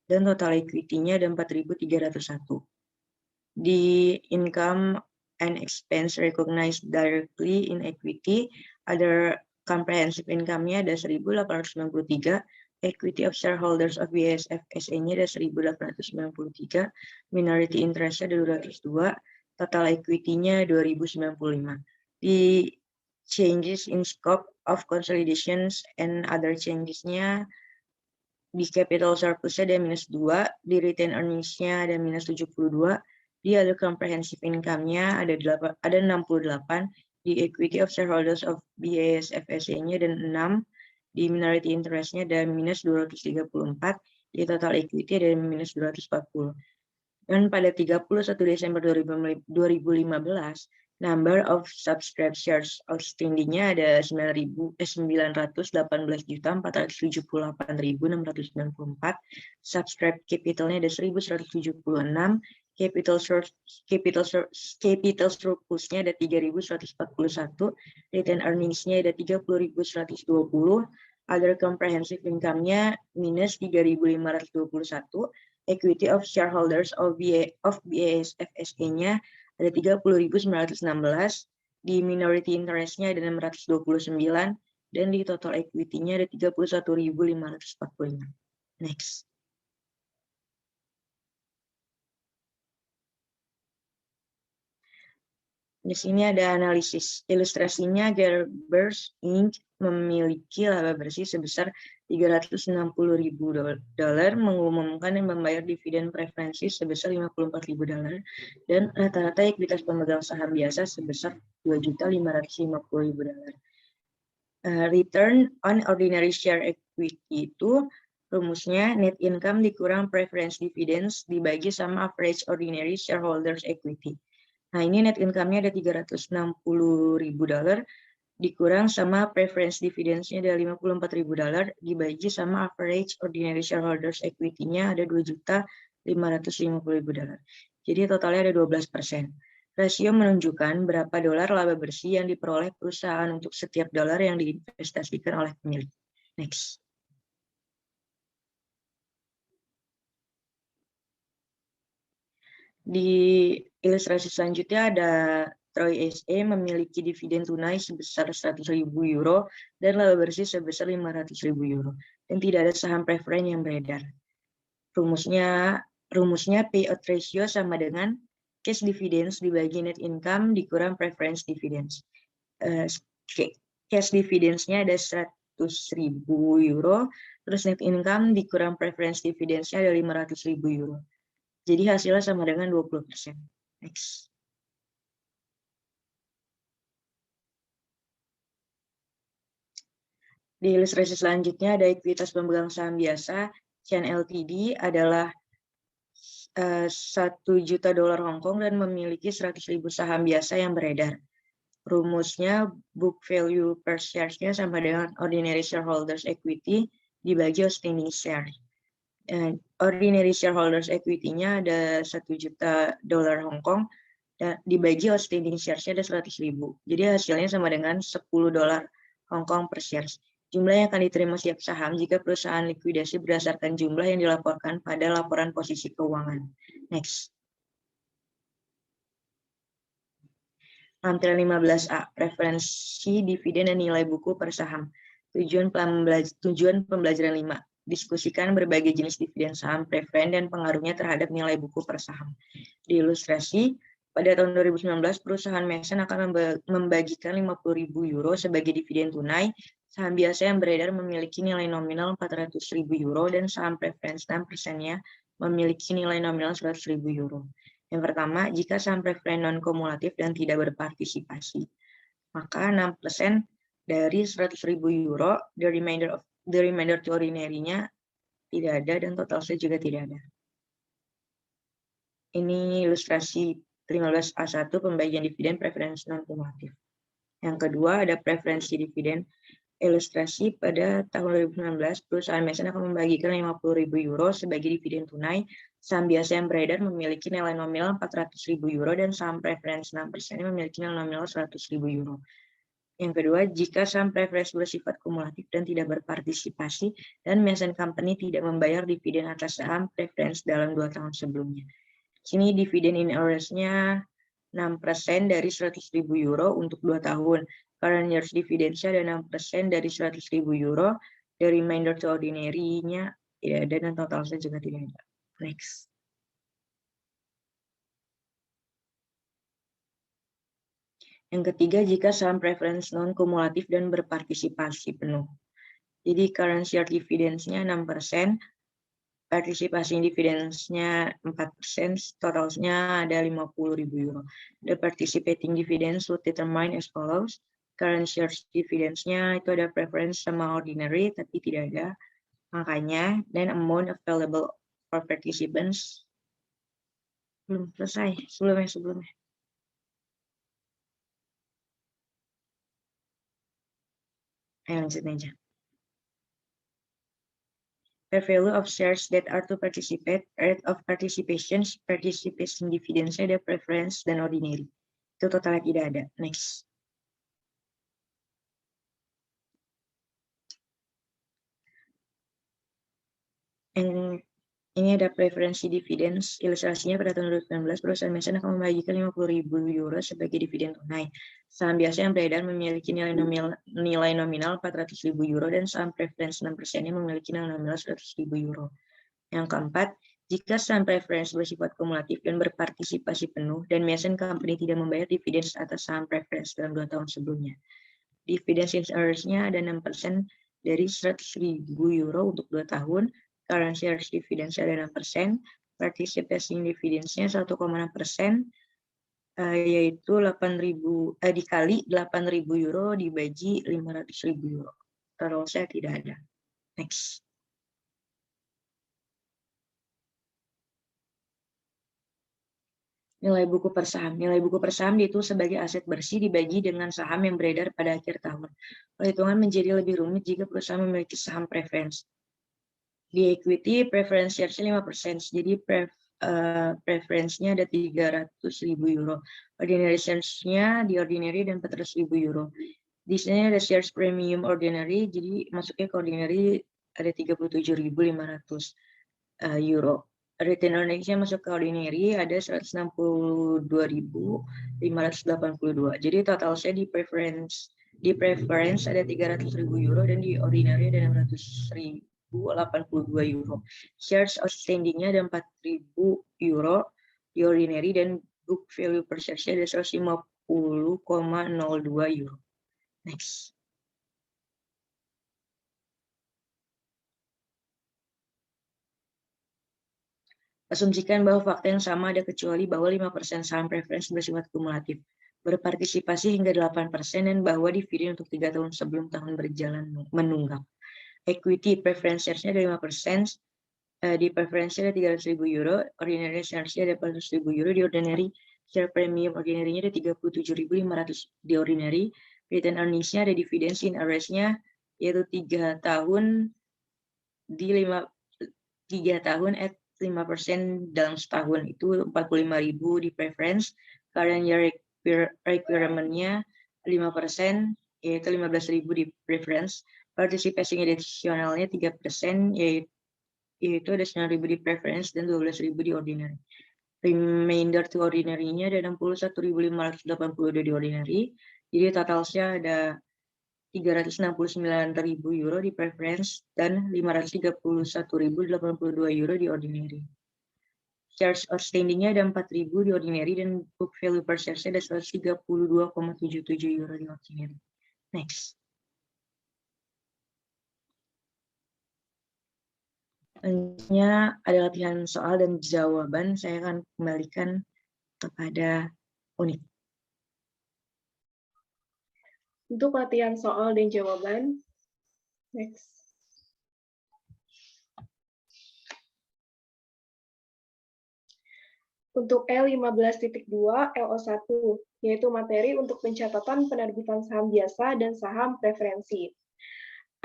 dan total equity-nya ada 4.301. Di income and expense recognized directly in equity, other comprehensive income-nya ada 1.893, equity of shareholders of BASF SE-nya ada 1.893, minority interest-nya ada 202, total equity-nya 2.095. Di changes in scope of consolidations and other changes-nya, di capital surplus-nya ada minus 2, di retain earnings-nya ada minus 72, di other comprehensive income-nya ada 68, di equity of shareholders of BASF SE-nya ada 6, di minority interest-nya ada minus 234, di total equity ada minus 240. Dan pada 31 Desember 2015, number of subscribed shares outstanding-nya ada 918.478.694, subscribed capital-nya ada 1.176, capital surplus-nya ada 3.141, retain earnings-nya ada 30.120, other comprehensive income-nya minus 3.521, equity of shareholders of BASF SE-nya ada 30.916, di minority interest-nya ada 629, dan di total equity-nya ada 31.545. Next. Di sini ada analisis. Ilustrasinya, Gerberas Inc. memiliki laba bersih sebesar $360.000, mengumumkan dan membayar dividen preferensi sebesar $54.000, dan rata-rata ekuitas pemegang saham biasa sebesar $2.550.000. Return on ordinary share equity itu rumusnya net income dikurang preference dividends dibagi sama average ordinary shareholders equity. Nah, ini net income-nya ada $360.000 dikurang sama preference dividends-nya ada $54.000 dibagi sama average ordinary shareholders equity-nya ada $2.550.000. Jadi totalnya ada 12%. Rasio menunjukkan berapa dolar laba bersih yang diperoleh perusahaan untuk setiap dolar yang diinvestasikan oleh pemilik. Next. Di ilustrasi selanjutnya ada Troy SE memiliki dividen tunai sebesar €100.000 dan laba bersih sebesar €500.000 dan tidak ada saham preferen yang beredar. Rumusnya payout ratio sama dengan cash dividends dibagi net income dikurang preference dividends. Cash dividends-nya ada €100.000, terus net income dikurang preference dividends-nya ada €500.000. Jadi hasilnya sama dengan 20%. Next. Di ilustrasi selanjutnya ada ekuitas pemegang saham biasa. Chen Ltd adalah $1.000.000 Hong Kong dan memiliki 100.000 saham biasa yang beredar. Rumusnya book value per shares-nya sama dengan ordinary shareholders equity dibagi outstanding share. Ordinary shareholders equity-nya ada $1.000.000 Hong Kong dan dibagi outstanding shares-nya ada 100.000. Jadi hasilnya sama dengan $10 Hong Kong per shares. Jumlah yang akan diterima setiap saham jika perusahaan likuidasi berdasarkan jumlah yang dilaporkan pada laporan posisi keuangan. Next. Tampilan 15A, preferensi dividen dan nilai buku per saham. Tujuan pembelajaran 5. Diskusikan berbagai jenis dividen saham preferen dan pengaruhnya terhadap nilai buku per saham. Di ilustrasi, pada tahun 2019, perusahaan Mason akan membagikan €50.000 sebagai dividen tunai. Saham biasa yang beredar memiliki nilai nominal €400.000 dan saham preference 6%-nya memiliki nilai nominal €100.000. Yang pertama, jika saham preferen non-kumulatif dan tidak berpartisipasi, maka 6% dari €100.000, the remainder to ordinary-nya tidak ada dan total saya juga tidak ada. Ini ilustrasi 15A1 pembagian dividen preferensi non-kumulatif. Yang kedua ada preferensi dividen. Ilustrasi pada tahun 2019 perusahaan Mason akan membagikan €50.000 sebagai dividen tunai. Saham biasa yang beredar memiliki nilai nominal €400.000 dan saham preferensi 6% memiliki nilai nominal €100.000. Yang kedua, jika saham preferensi bersifat kumulatif dan tidak berpartisipasi dan Mason Company tidak membayar dividen atas saham preferensi dalam 2 tahun sebelumnya. Sini dividen in arrears-nya 6% dari €100.000 untuk 2 tahun. Current year's dividends-nya ada 6% dari €100.000. The remainder to ordinary-nya tidak ada dan totalnya juga tidak ada. Next. Yang ketiga, jika saham preference non-kumulatif dan berpartisipasi penuh. Jadi current share dividends-nya 6%, partisipasi dividends-nya 4%, totalnya ada €50.000. The participating dividends would determine as follows. Current share dividends-nya itu ada preference sama ordinary, tapi tidak ada angkanya, dan amount available for participants. Belum selesai, sebelumnya. Ayo lanjut aja. Fair value of shares that are to participate, rate of participation dividends ada preference dan ordinary. Itu totalnya tidak ada. Next. Ini ada preferensi dividen. Ilustrasinya pada tahun 2019, perusahaan Mason akan membagikan 50.000 euro sebagai dividen tunai. Saham biasa yang beredar memiliki nilai nominal 400.000 euro dan saham preferensi 6%-nya memiliki nilai nominal 100.000 euro. Yang keempat, jika saham preferensi bersifat kumulatif dan berpartisipasi penuh dan Mason Company tidak membayar dividen atas saham preferensi dalam 2 tahun sebelumnya. Dividen shares-nya ada 6% dari 100.000 euro untuk 2 tahun, current shares dividends ada 6%, participation dividends-nya 1,6%, yaitu 8.000 dikali 8.000 euro dibagi 500.000 euro. Total saya tidak ada. Next. Nilai buku per saham. Nilai buku per saham dihitung sebagai aset bersih dibagi dengan saham yang beredar pada akhir tahun. Perhitungan menjadi lebih rumit jika perusahaan memiliki saham preference. Di equity, preference shares-nya 5%, jadi preference-nya ada 300.000 euro. Ordinary shares-nya di ordinary dan 400.000 euro. Di sini ada shares premium ordinary, jadi masuknya ke ordinary ada 37.500 euro. Return earnings-nya masuk ke ordinary ada 162.582. Jadi total saya di preference ada 300.000 euro dan di ordinary ada 600.082 euro. Shares outstanding-nya ada 4.000 euro di ordinary dan book value per share ada 150,02 euro. Next. Asumsikan bahwa fakta yang sama ada kecuali bahwa 5% saham preference bersifat kumulatif, berpartisipasi hingga 8% dan bahwa dividen untuk 3 tahun sebelum tahun berjalan menunggak. Equity preference shares-nya ada 5%, di preference ada 300.000 euro, ordinary shares-nya ada 400.000 euro, di ordinary share premium ordinary-nya ada 37.500 di ordinary, return earnings-nya ada dividen in arrears-nya yaitu 3 tahun di 3 tahun at 5% dalam setahun itu 45.000 di preference, current year requirement-nya 5% yaitu 15.000 di preference, participation additional-nya 3% yaitu ada 9.000 di preference dan 12.000 di ordinary. Remainder to ordinary-nya ada 61.582 di ordinary, jadi totalnya ada 369.000 euro di preference dan 531.082 euro di ordinary. Shares outstanding-nya ada 4.000 di ordinary dan book value per share ada 132,77 euro di ordinary. Next. Selanjutnya ada latihan soal dan jawaban. Saya akan kembalikan kepada Unit. Untuk latihan soal dan jawaban, next. Untuk L15.2 LO1, yaitu materi untuk pencatatan penerbitan saham biasa dan saham preferensi.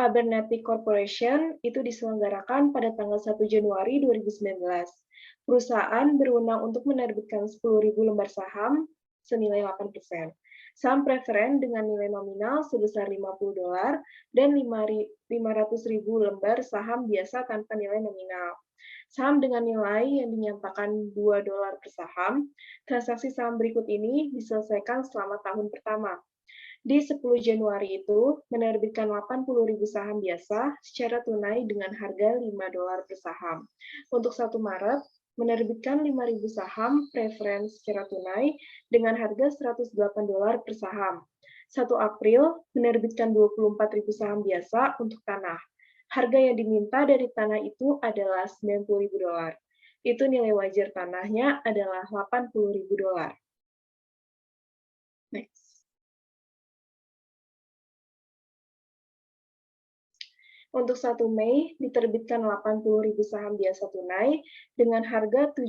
Abernathy Corporation itu diselenggarakan pada tanggal 1 Januari 2019. Perusahaan berwenang untuk menerbitkan 10.000 lembar saham senilai 8%. Saham preferen dengan nilai nominal sebesar $50 dan 500.000 lembar saham biasa tanpa nilai nominal. Saham dengan nilai yang dinyatakan $2 per saham, transaksi saham berikut ini diselesaikan selama tahun pertama. Di 10 Januari itu, menerbitkan 80.000 saham biasa secara tunai dengan harga $5 per saham. Untuk 1 Maret, menerbitkan 5.000 saham preference secara tunai dengan harga $108 per saham. 1 April, menerbitkan 24.000 saham biasa untuk tanah. Harga yang diminta dari tanah itu adalah $90.000. Itu nilai wajar tanahnya adalah $80.000. Next. Untuk 1 Mei, diterbitkan 80.000 saham biasa tunai dengan harga $7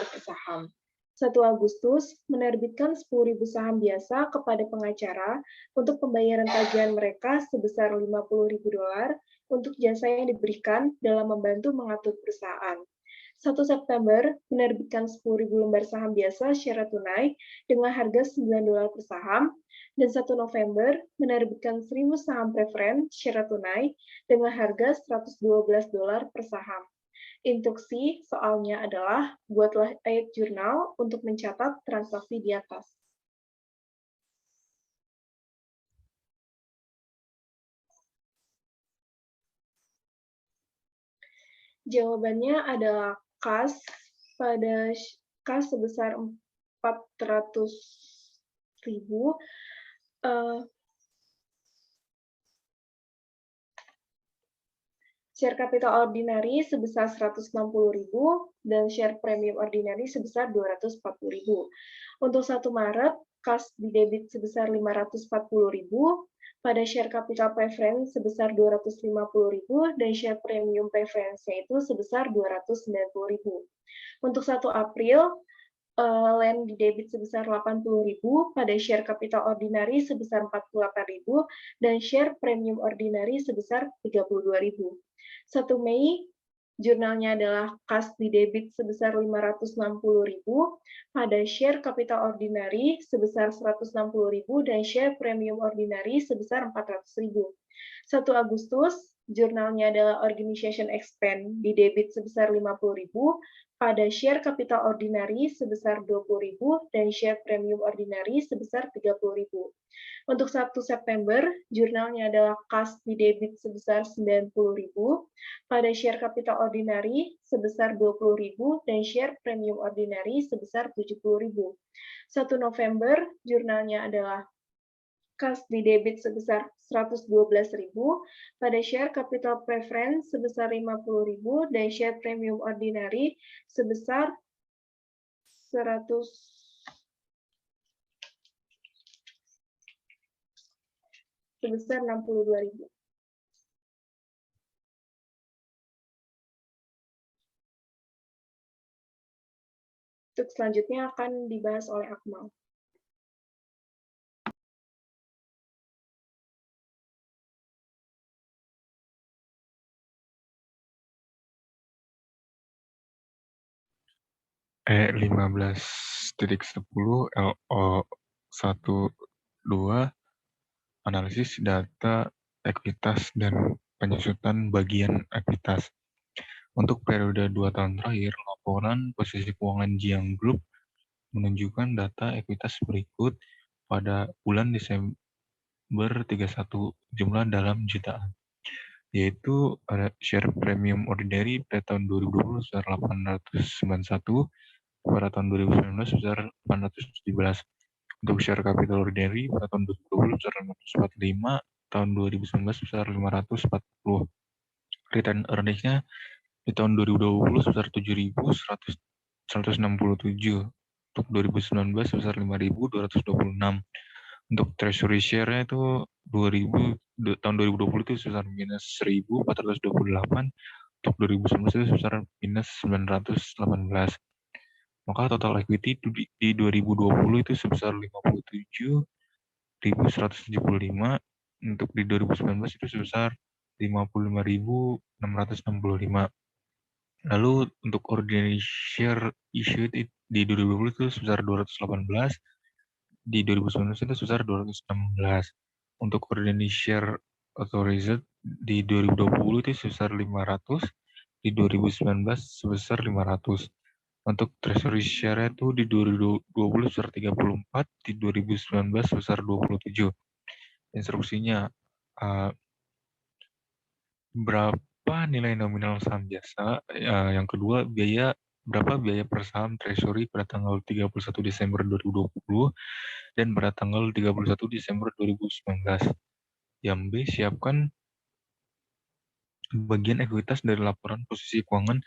per saham. 1 Agustus, menerbitkan 10.000 saham biasa kepada pengacara untuk pembayaran tagihan mereka sebesar $50.000 untuk jasa yang diberikan dalam membantu mengatur perusahaan. 1 September, menerbitkan 10.000 lembar saham biasa secara tunai dengan harga $9 per saham, dan 1 November menerbitkan 1.000 saham preferen secara tunai dengan harga $112 per saham. Instruksi soalnya adalah buatlah ayat jurnal untuk mencatat transaksi di atas. Jawabannya adalah kas sebesar 400.000, share capital ordinary sebesar 160.000 dan share premium ordinary sebesar 240.000. Untuk 1 Maret, kas didebit sebesar 540.000, pada share capital preference sebesar 250.000 dan share premium preference-nya itu sebesar 290.000. Untuk 1 April, land didebit sebesar 80.000, pada share capital ordinary sebesar 48.000 dan share premium ordinary sebesar 32.000. 1 Mei, jurnalnya adalah kas didebit sebesar 560.000, pada share capital ordinary sebesar 160.000 dan share premium ordinary sebesar 400.000. 1 Agustus, jurnalnya adalah organization expense didebit sebesar 50.000, pada share capital ordinary sebesar 20.000 dan share premium ordinary sebesar 30.000. Untuk 1 September, jurnalnya adalah kas didebit sebesar 90.000, pada share capital ordinary sebesar 20.000 dan share premium ordinary sebesar 70.000. 1 November, jurnalnya adalah kas didebit sebesar 112.000, pada share capital preference sebesar 50.000 dan share premium ordinary sebesar 62.000. Untuk selanjutnya akan dibahas oleh Akmal. E15.10 LO12 analisis data ekuitas dan penyusutan bagian ekuitas. Untuk periode 2 tahun terakhir, laporan posisi keuangan Jiang Group menunjukkan data ekuitas berikut pada bulan Desember 31 jumlah dalam jutaan, yaitu ada share premium ordinary pada tahun 2020 sebesar 891, pada tahun 2019 sebesar 817. Untuk share capital ordinary pada tahun 2020 sebesar 545, tahun 2019 sebesar 540. Return earnings-nya di tahun 2020 sebesar 7.167. Untuk 2019 sebesar 5.226. Untuk treasury share-nya itu tahun 2020 itu sebesar minus 1.428. Untuk 2019 itu sebesar minus 918. Maka total equity di 2020 itu sebesar 57.175, untuk di 2019 itu sebesar 55.665. Lalu untuk ordinary share issued di 2020 itu sebesar 218, di 2019 itu sebesar 216. Untuk ordinary share authorized di 2020 itu sebesar 500, di 2019 sebesar 500. Untuk treasury share itu di 2020 sebesar 34, di 2019 sebesar 27. Instruksinya, berapa nilai nominal saham biasa, yang kedua berapa biaya per saham treasury pada tanggal 31 Desember 2020 dan pada tanggal 31 Desember 2019. Yang B, siapkan bagian ekuitas dari laporan posisi keuangan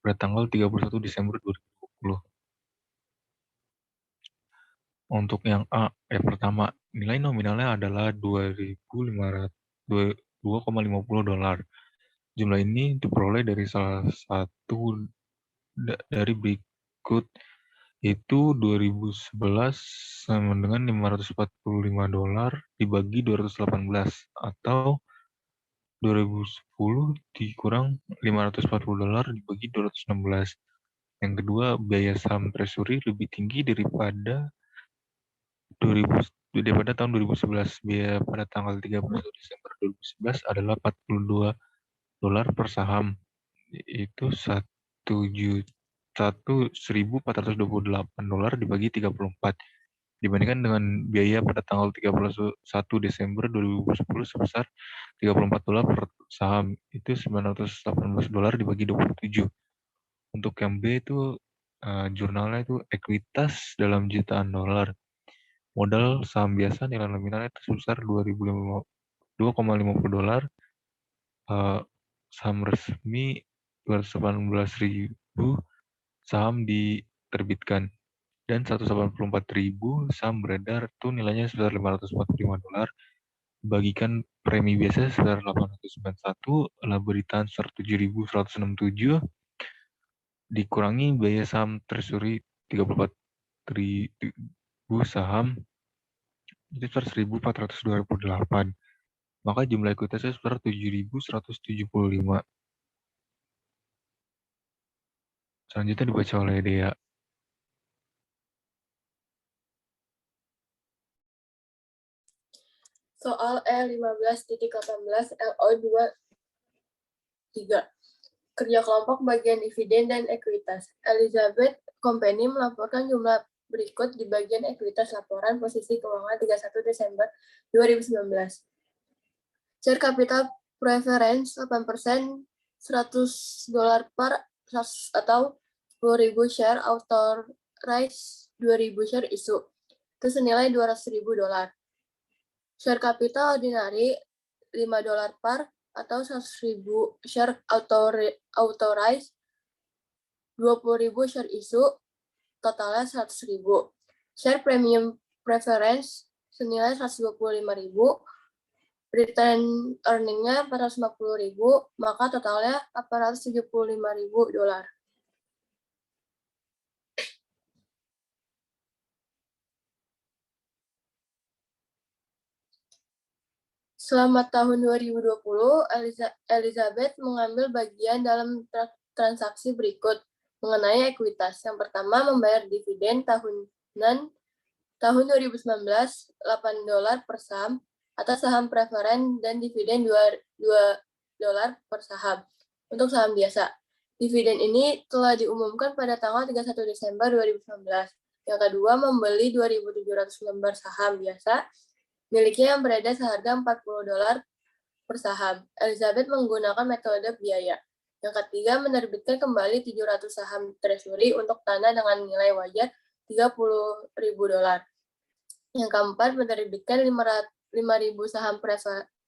pada tanggal 31 Desember 2020. Untuk yang A, yang pertama, nilai nominalnya adalah $2.550. Jumlah ini diperoleh dari salah satu dari berikut, yaitu 2011 sama dengan $545 dibagi 218, atau 2010 dikurang $540 dibagi 216. Yang kedua, biaya saham treasury lebih tinggi daripada tahun 2011. Biaya pada tanggal 31 Desember 2011 adalah $42 per saham, yaitu $71.428 dibagi 34, dibandingkan dengan biaya pada tanggal 31 Desember 2010 sebesar $34 per saham. Itu $918 dibagi 27. Untuk yang B itu jurnalnya itu ekuitas dalam jutaan dolar. Modal saham biasa nilai nominalnya itu sebesar $2,50. Saham resmi 218.000 saham diterbitkan dan 184.000 saham beredar itu nilainya sebesar $545. Bagikan premi biasa sebesar 891, laba ditahan 107.167, dikurangi biaya saham treasury 34.000 saham itu sebesar 1.428. Maka jumlah ekuitasnya sebesar 7.175. Selanjutnya dibaca oleh Dea. Soal E15.18 LO23. Kerja kelompok bagian dividen dan ekuitas. Elizabeth Company melaporkan jumlah berikut di bagian ekuitas laporan posisi keuangan 31 Desember 2019. Share capital preference 8%, $100 per atau 10.000 share, authorized 2.000 share isu. Itu senilai $200.000. Share capital ordinary $5 per atau 100.000 share, authorized 20.000 share isu, totalnya 100.000. Share premium preference senilai 125.000, return earning-nya 450.000, maka totalnya $875.000. Selama tahun 2020, Elizabeth mengambil bagian dalam transaksi berikut mengenai ekuitas. Yang pertama, membayar dividen tahunan tahun 2019 $8 per saham atas saham preferen dan dividen $2 per saham untuk saham biasa. Dividen ini telah diumumkan pada tanggal 31 Desember 2019. Yang kedua, membeli 2.700 lembar saham biasa miliknya yang beredar seharga $40 per saham. Elizabeth menggunakan metode biaya. Yang ketiga, menerbitkan kembali 700 saham treasury untuk tanah dengan nilai wajar $30.000. Yang keempat, menerbitkan 5.000 saham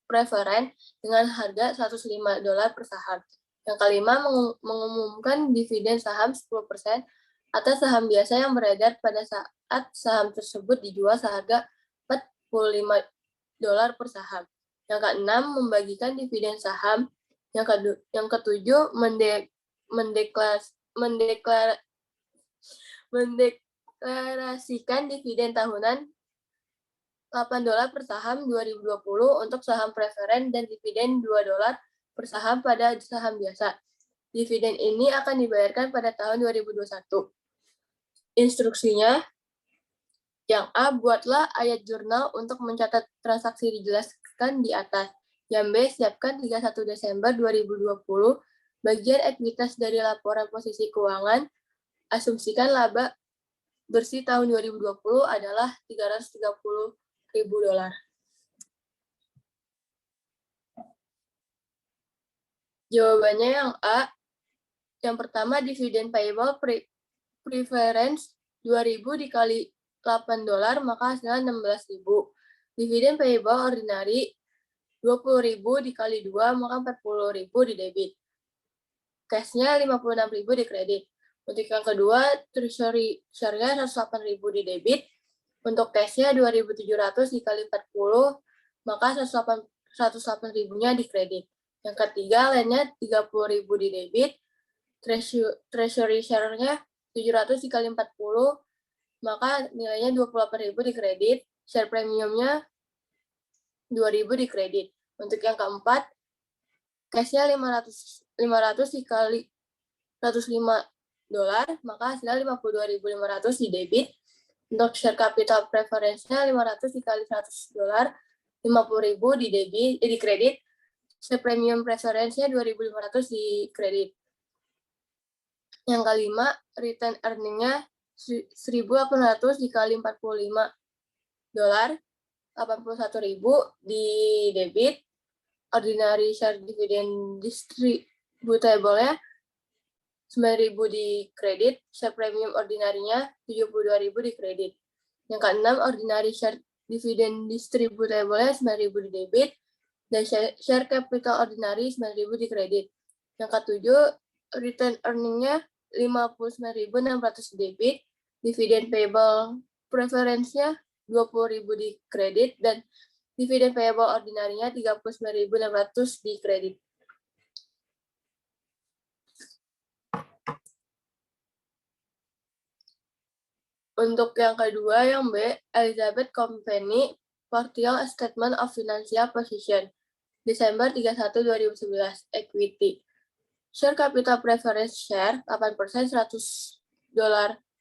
preferen dengan harga $105 per saham. Yang kelima, mengumumkan dividen saham 10% atas saham biasa yang beredar pada saat saham tersebut dijual seharga $45 per saham. Yang keenam, membagikan dividen saham. Yang ketujuh, mendeklarasikan dividen tahunan $8 per saham 2020 untuk saham preferen dan dividen $2 per saham pada saham biasa. Dividen ini akan dibayarkan pada tahun 2021. Instruksinya, yang A, buatlah ayat jurnal untuk mencatat transaksi dijelaskan di atas. Yang B, siapkan 31 Desember 2020 bagian ekuitas dari laporan posisi keuangan. Asumsikan laba bersih tahun 2020 adalah $330.000. Jawabannya yang A. Yang pertama, dividen payable preference 2.000 dikali $8, maka hasilnya $16.000. Dividen payable ordinary 20.000 dikali 2, maka 40.000 di debit. Cashnya 56.000 di kredit. Untuk yang kedua, treasury share-nya 108.000 di debit. Untuk cashnya 2.700 dikali 40, maka 108.000-nya di kredit. Yang ketiga, lainnya 30.000 di debit. Treasury share-nya 700 dikali 40, maka nilainya 28.000 di kredit, share premiumnya 2.000 di kredit. Untuk yang keempat, cashnya 500 dikali $105, maka hasilnya 52.500 di debit. Untuk share capital preference-nya 500 dikali $100, 50.000 di kredit. Share premium preference-nya 2.500 di kredit. Yang kelima, return earning-nya 1.800 dikali 45 dolar, 81.000 di debit, ordinary share dividend distributable-nya 9.000 di kredit, share premium ordinary-nya 72.000 di kredit. Yang keenam, ordinary share dividend distributable-nya 9.000 di debit, dan share capital ordinary 9.000 di kredit. Yang ketujuh, return earning-nya 59.600 di debit, dividen payable preference-nya 20.000 di kredit, dan dividen payable ordinary-nya 39.600 di kredit. Untuk yang kedua, yang B, Elizabeth Company Partial Statement of Financial Position, Desember 31, 2011, equity. Share capital preference share 8% $100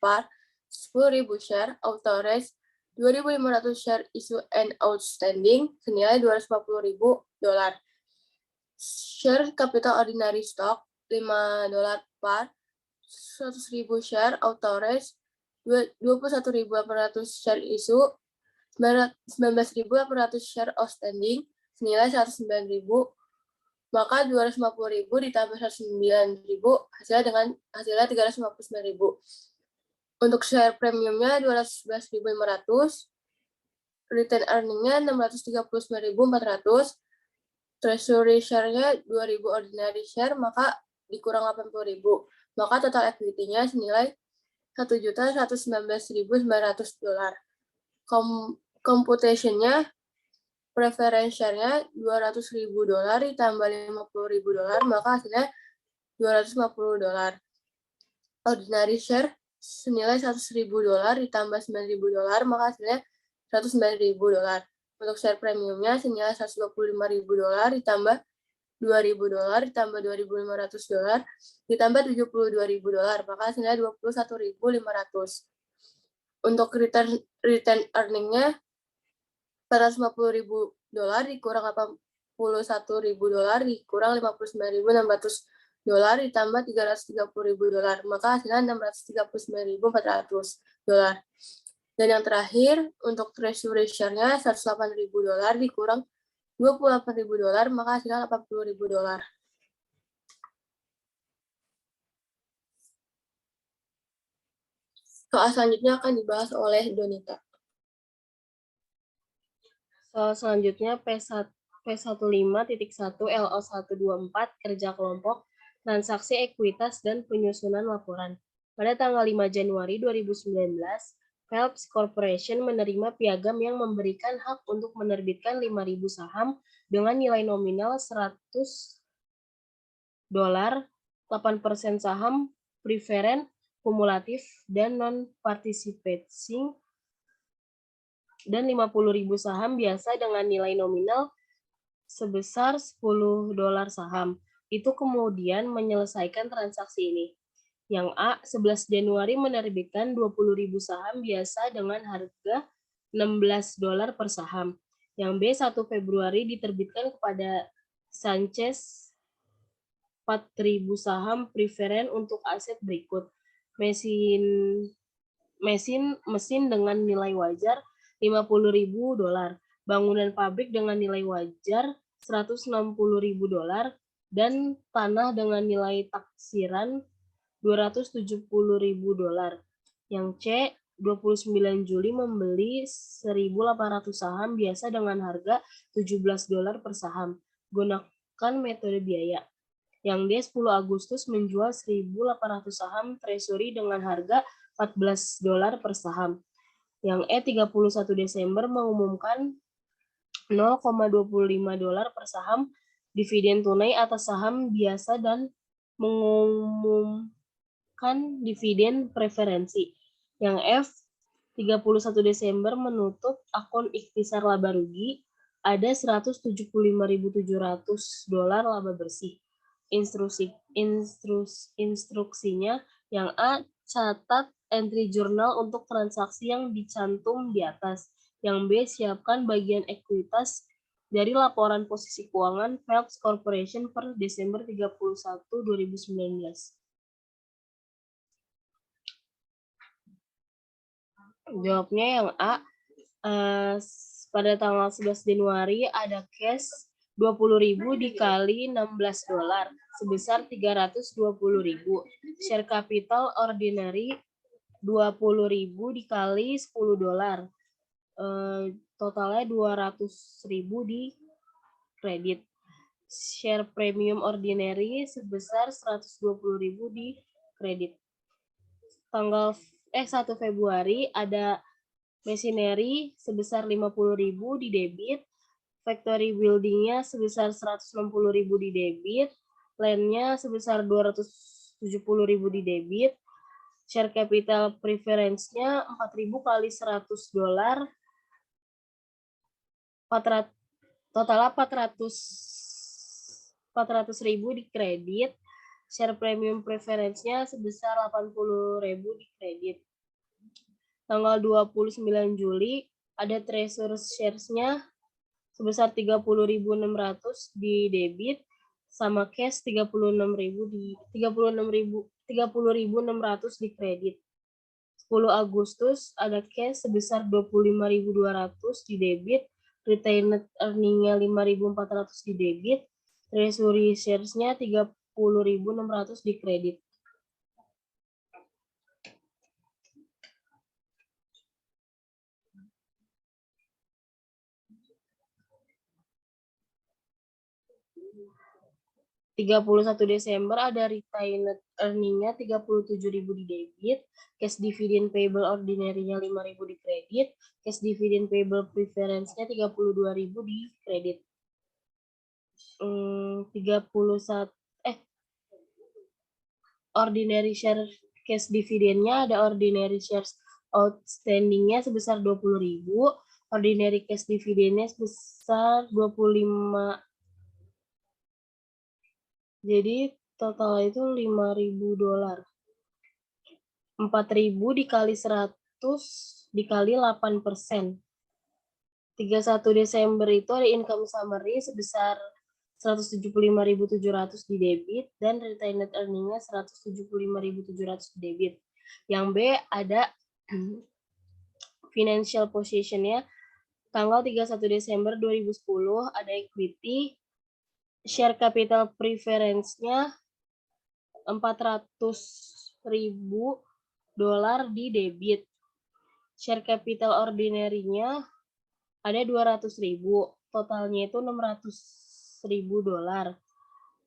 par 10.000 share, authorized 2.500 share issue and outstanding senilai $250.000. Share capital ordinary stock $5 par 100.000 share, authorized 21.800 share issue, 19.800 share outstanding senilai 109.000, maka 250.000 ditambah 109.000 hasilnya 359.000. Untuk share premiumnya 211.500, return earning-nya 639.400, treasury share-nya 2.000 ordinary share, maka dikurang 80.000, maka total equity-nya senilai $1.119.900. Computation-nya preference share-nya $200.000 ditambah $50.000, maka hasilnya $250. Ordinary share senilai $100.000 ditambah $9.000, maka hasilnya $109.000. Untuk share premiumnya senilai $125.000 ditambah $2.000 ditambah $2.500 ditambah $72.000, maka hasilnya $21.500. Untuk return earning-nya $450.000 dikurang $81.000 dikurang $59.600 ditambah $330.000, maka hasilnya $639.400. Dan yang terakhir, untuk treasury share-nya $108.000 dikurang $28.000, maka hasilnya $80.000. Soal selanjutnya akan dibahas oleh Donita. Soal selanjutnya P15.1 LO124 kerja kelompok, transaksi ekuitas dan penyusunan laporan. Pada tanggal 5 Januari 2019, Phelps Corporation menerima piagam yang memberikan hak untuk menerbitkan 5.000 saham dengan nilai nominal $100, 8% saham preferen, kumulatif, dan non-participating, dan 50.000 saham biasa dengan nilai nominal sebesar $10 saham. Itu kemudian menyelesaikan transaksi ini. Yang A, 11 Januari menerbitkan 20.000 saham biasa dengan harga $16 per saham. Yang B, 1 Februari diterbitkan kepada Sanchez 4.000 saham preferen untuk aset berikut. Mesin dengan nilai wajar $50.000, bangunan pabrik dengan nilai wajar $160.000, dan tanah dengan nilai taksiran $270.000. Yang C, 29 Juli membeli 1.800 saham biasa dengan harga $17 per saham. Gunakan metode biaya. Yang D, 10 Agustus menjual 1.800 saham treasury dengan harga $14 per saham. Yang E, 31 Desember mengumumkan $0,25 per saham dividen tunai atas saham biasa dan mengumumkan dividen preferensi. Yang F, 31 Desember menutup akun ikhtisar laba rugi, ada $175.700 laba bersih. Instruksinya, yang A, catat entry jurnal untuk transaksi yang dicantum di atas. Yang B, siapkan bagian ekuitas dari laporan posisi keuangan Phelps Corporation per Desember 31, 2019. Jawabnya yang A. Pada tanggal 11 Januari ada cash 20.000 dikali $16 sebesar 320.000. Share capital ordinary 20.000 dikali $10. Totalnya 200.000 di kredit. Share premium ordinary sebesar 120.000 di kredit. Tanggal 1 Februari ada machinery sebesar 50.000 di debit, factory building-nya sebesar 160.000 di debit, land-nya sebesar 270.000 di debit, share capital preference-nya 4.000 kali $100, totalnya 400.000 di kredit, share premium preference-nya sebesar 80.000 di kredit. Tanggal 29 Juli ada treasury shares-nya sebesar 30.600 di debit sama cash 30.600 di kredit. 10 Agustus ada cash sebesar 25.200 di debit, retained earning-nya 5.400 di debit, treasury shares-nya 30.600 di kredit. (31 Desember ada retained earning-nya 37.000 di debit, cash dividend payable ordinary-nya 5.000 di kredit, cash dividend payable preference-nya 32.000 di kredit. 31 ordinary share cash dividend-nya ada ordinary shares outstanding-nya sebesar 20.000, ordinary cash dividend-nya sebesar 25. Jadi total itu $5.000. 4.000 dikali 100 dikali 8%. 31 Desember itu ada income summary sebesar 175.700 di debit dan retained earning-nya 175.700 di debit. Yang B ada financial position-nya tanggal 31 Desember 2010 ada equity, share capital preference-nya $400.000 di debit. Share capital ordinary-nya ada 200.000, totalnya itu $600.000.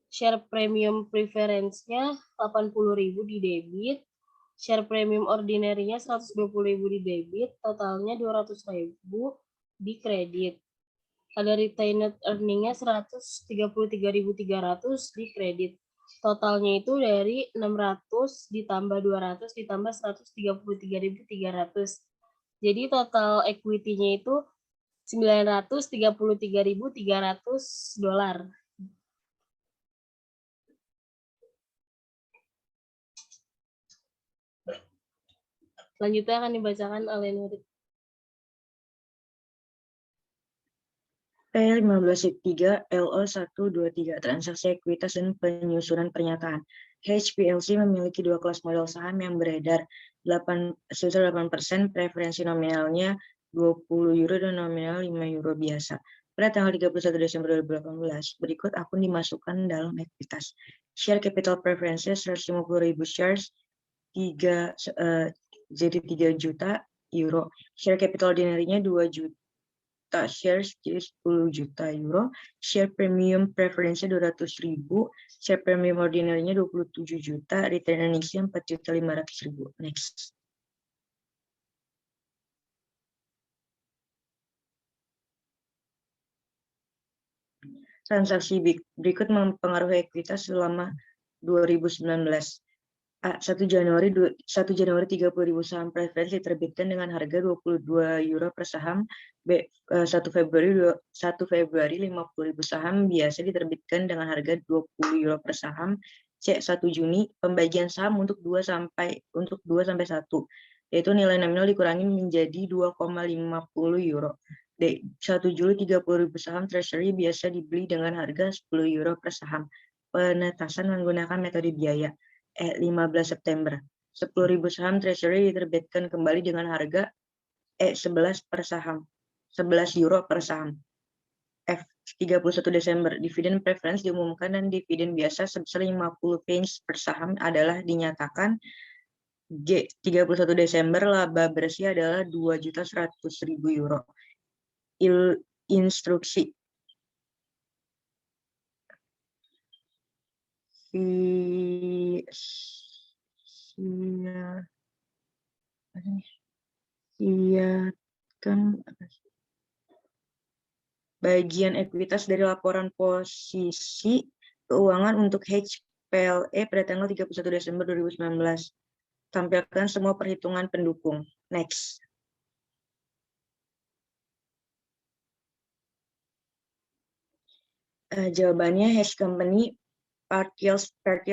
Share premium preference-nya 80.000 di debit. Share premium ordinary-nya 120.000 di debit, totalnya 200.000 di kredit. Ada retained earning-nya 133.300 di kredit. Totalnya itu dari 600 ditambah 200 ditambah 133.300. Jadi total equity-nya itu $933.300. Selanjutnya akan dibacakan oleh Nurit. P15.3 LO 123 transaksi ekuitas dan penyusunan pernyataan. HPLC memiliki dua kelas modal saham yang beredar 8% preferensi nominalnya €20 dan nominal €5 biasa. Pada tanggal 31 Desember 2018, berikut akun dimasukkan dalam ekuitas. Share capital preferensi 150.000 shares jadi 3 juta euro. Share capital ordinary-nya 2 juta shares jadi 10 juta euro, share premium preference-nya 200.000, share premium ordinary-nya 27 juta, return earnings-nya 4.500.000. Next. Transaksi berikut mempengaruhi ekuitas selama 2019. A. 1 Januari 30.000 saham preferensi diterbitkan dengan harga €22 per saham. B. 1 Februari 50.000 saham biasa diterbitkan dengan harga €20 per saham. C. 1 Juni pembagian saham untuk 2 sampai 1, yaitu nilai nominal dikurangi menjadi €2,50. D. 1 Juli 30.000 saham treasury biasa dibeli dengan harga €10 per saham. Penetasan menggunakan metode biaya. 15 September 10.000 saham treasury diterbitkan kembali dengan harga 11 per saham. 11 euro per saham. F. 31 Desember, dividen preference diumumkan dan dividen biasa sebesar 50 pence per saham adalah dinyatakan. G. 31 Desember, laba bersih adalah 2.100.000 euro. Instruksi. Bagian ekuitas dari laporan posisi keuangan untuk HPLE pada tanggal 31 Desember 2019. Tampilkan semua perhitungan pendukung. Next. Jawabannya Hash Company partial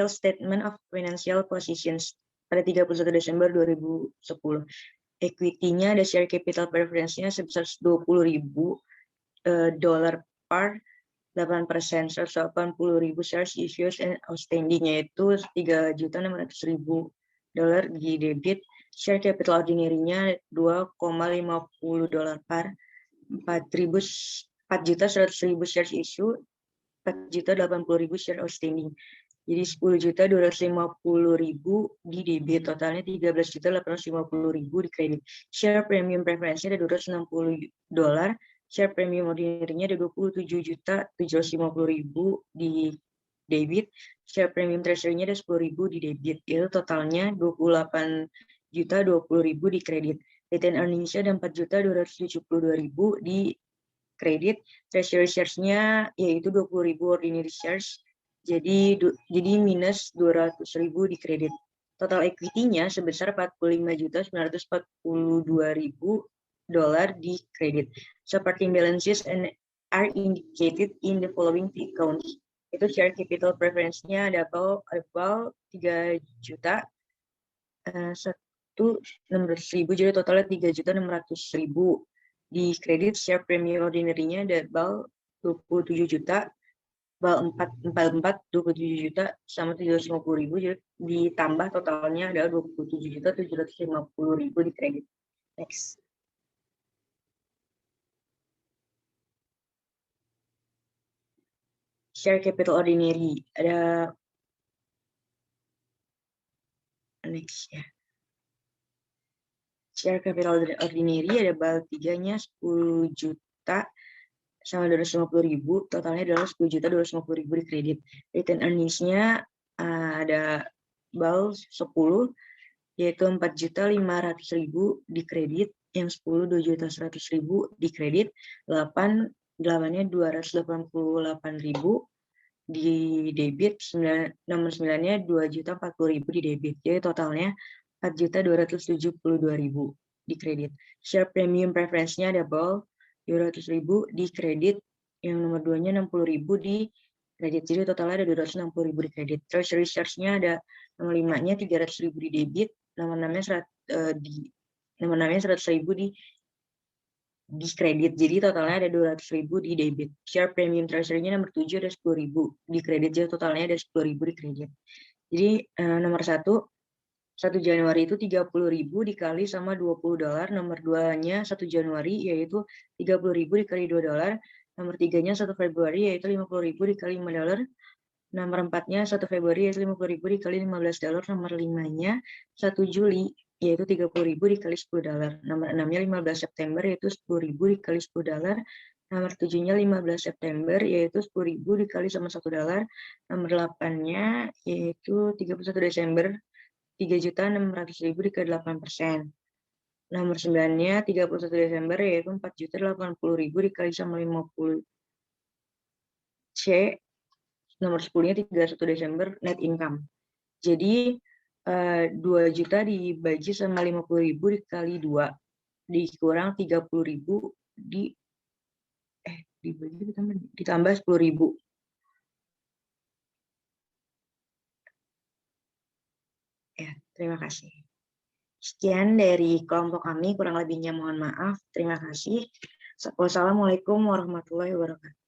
statement of financial positions pada 31 Desember 2010. Equity-nya ada share capital preference-nya sebesar $20.000 par 8%, 180.000 shares issues and outstanding, yaitu $3.600.000 di debit. Share capital ordinary-nya $2.50 par 4.100.000 shares issue, 4.080.000 share outstanding. Jadi 10.250.000 di debit, totalnya 13.850.000 di kredit. Share premium preference-nya ada $260. Share premium ordinary-nya ada 27.750.000 di debit. Share premium treasury-nya ada 10.000 di debit. Itu totalnya 28.020.000 di kredit. Retained earnings-nya ada 4.272.000 di kredit. Treasury shares-nya yaitu 20.000 ordinary shares. Jadi minus 200.000 di kredit. Total equity-nya sebesar $45.942.000 di kredit. Supporting balances and are indicated in the following accounts. Itu share capital preference-nya ada about 3 juta 1.600.000, jadi totalnya 3.600.000 di kredit. Share premium ordinary-nya ada about 27 juta, 27 juta sama 750.000, jadi ditambah totalnya ada 27.750.000 di kredit. Next. Share capital ordinary ada next ya. Share capital ordinary ada bal 3-nya 10 juta sama 250.000, totalnya adalah 10.250.000 di kredit. Retained earnings-nya ada bal 10 yaitu 4.500.000 di kredit, yang 10 2.100.000 di kredit, 8-nya 288.000 di debit, nomor 9-nya 2.040.000 di debit. Jadi totalnya 4.272.000 di kredit. Share premium preference-nya ada bal 200.000 di kredit, yang nomor 2-nya 60.000 di kredit. Jadi totalnya ada 260.000 di kredit. Treasury shares-nya ada nomor 5-nya 300.000 di debit, nomor 6-nya 100.000 di kredit. Jadi totalnya ada 200.000 di debit. Share premium treasury-nya nomor 7 ada 10.000 di kredit. Jadi totalnya ada 10.000 di kredit. Jadi nomor 1 Januari itu 30.000 dikali sama $20. Nomor 2-nya 1 Januari yaitu 30.000 dikali $2. Nomor 3-nya 1 Februari yaitu 50.000 dikali $5. Nomor 4-nya 1 Februari yaitu 50.000 dikali $15. Nomor 5-nya 1 Juli yaitu 30.000 dikali $10. Nomor 6-nya 15 September yaitu 10.000 dikali $10. Nomor 7-nya 15 September yaitu 10.000 dikali sama $1. Nomor 8-nya yaitu 31 Desember 3.600.000 dikali 8%. Nomor 9-nya 31 Desember yaitu 4.080.000 dikali sama 50. C. Nomor 10-nya 31 Desember net income. Jadi 2 juta dibagi sama 50.000 dikali 2 dikurang 30.000 ditambah 10.000. Ya, terima kasih. Sekian dari kelompok kami, kurang lebihnya mohon maaf. Terima kasih. Wassalamualaikum warahmatullahi wabarakatuh.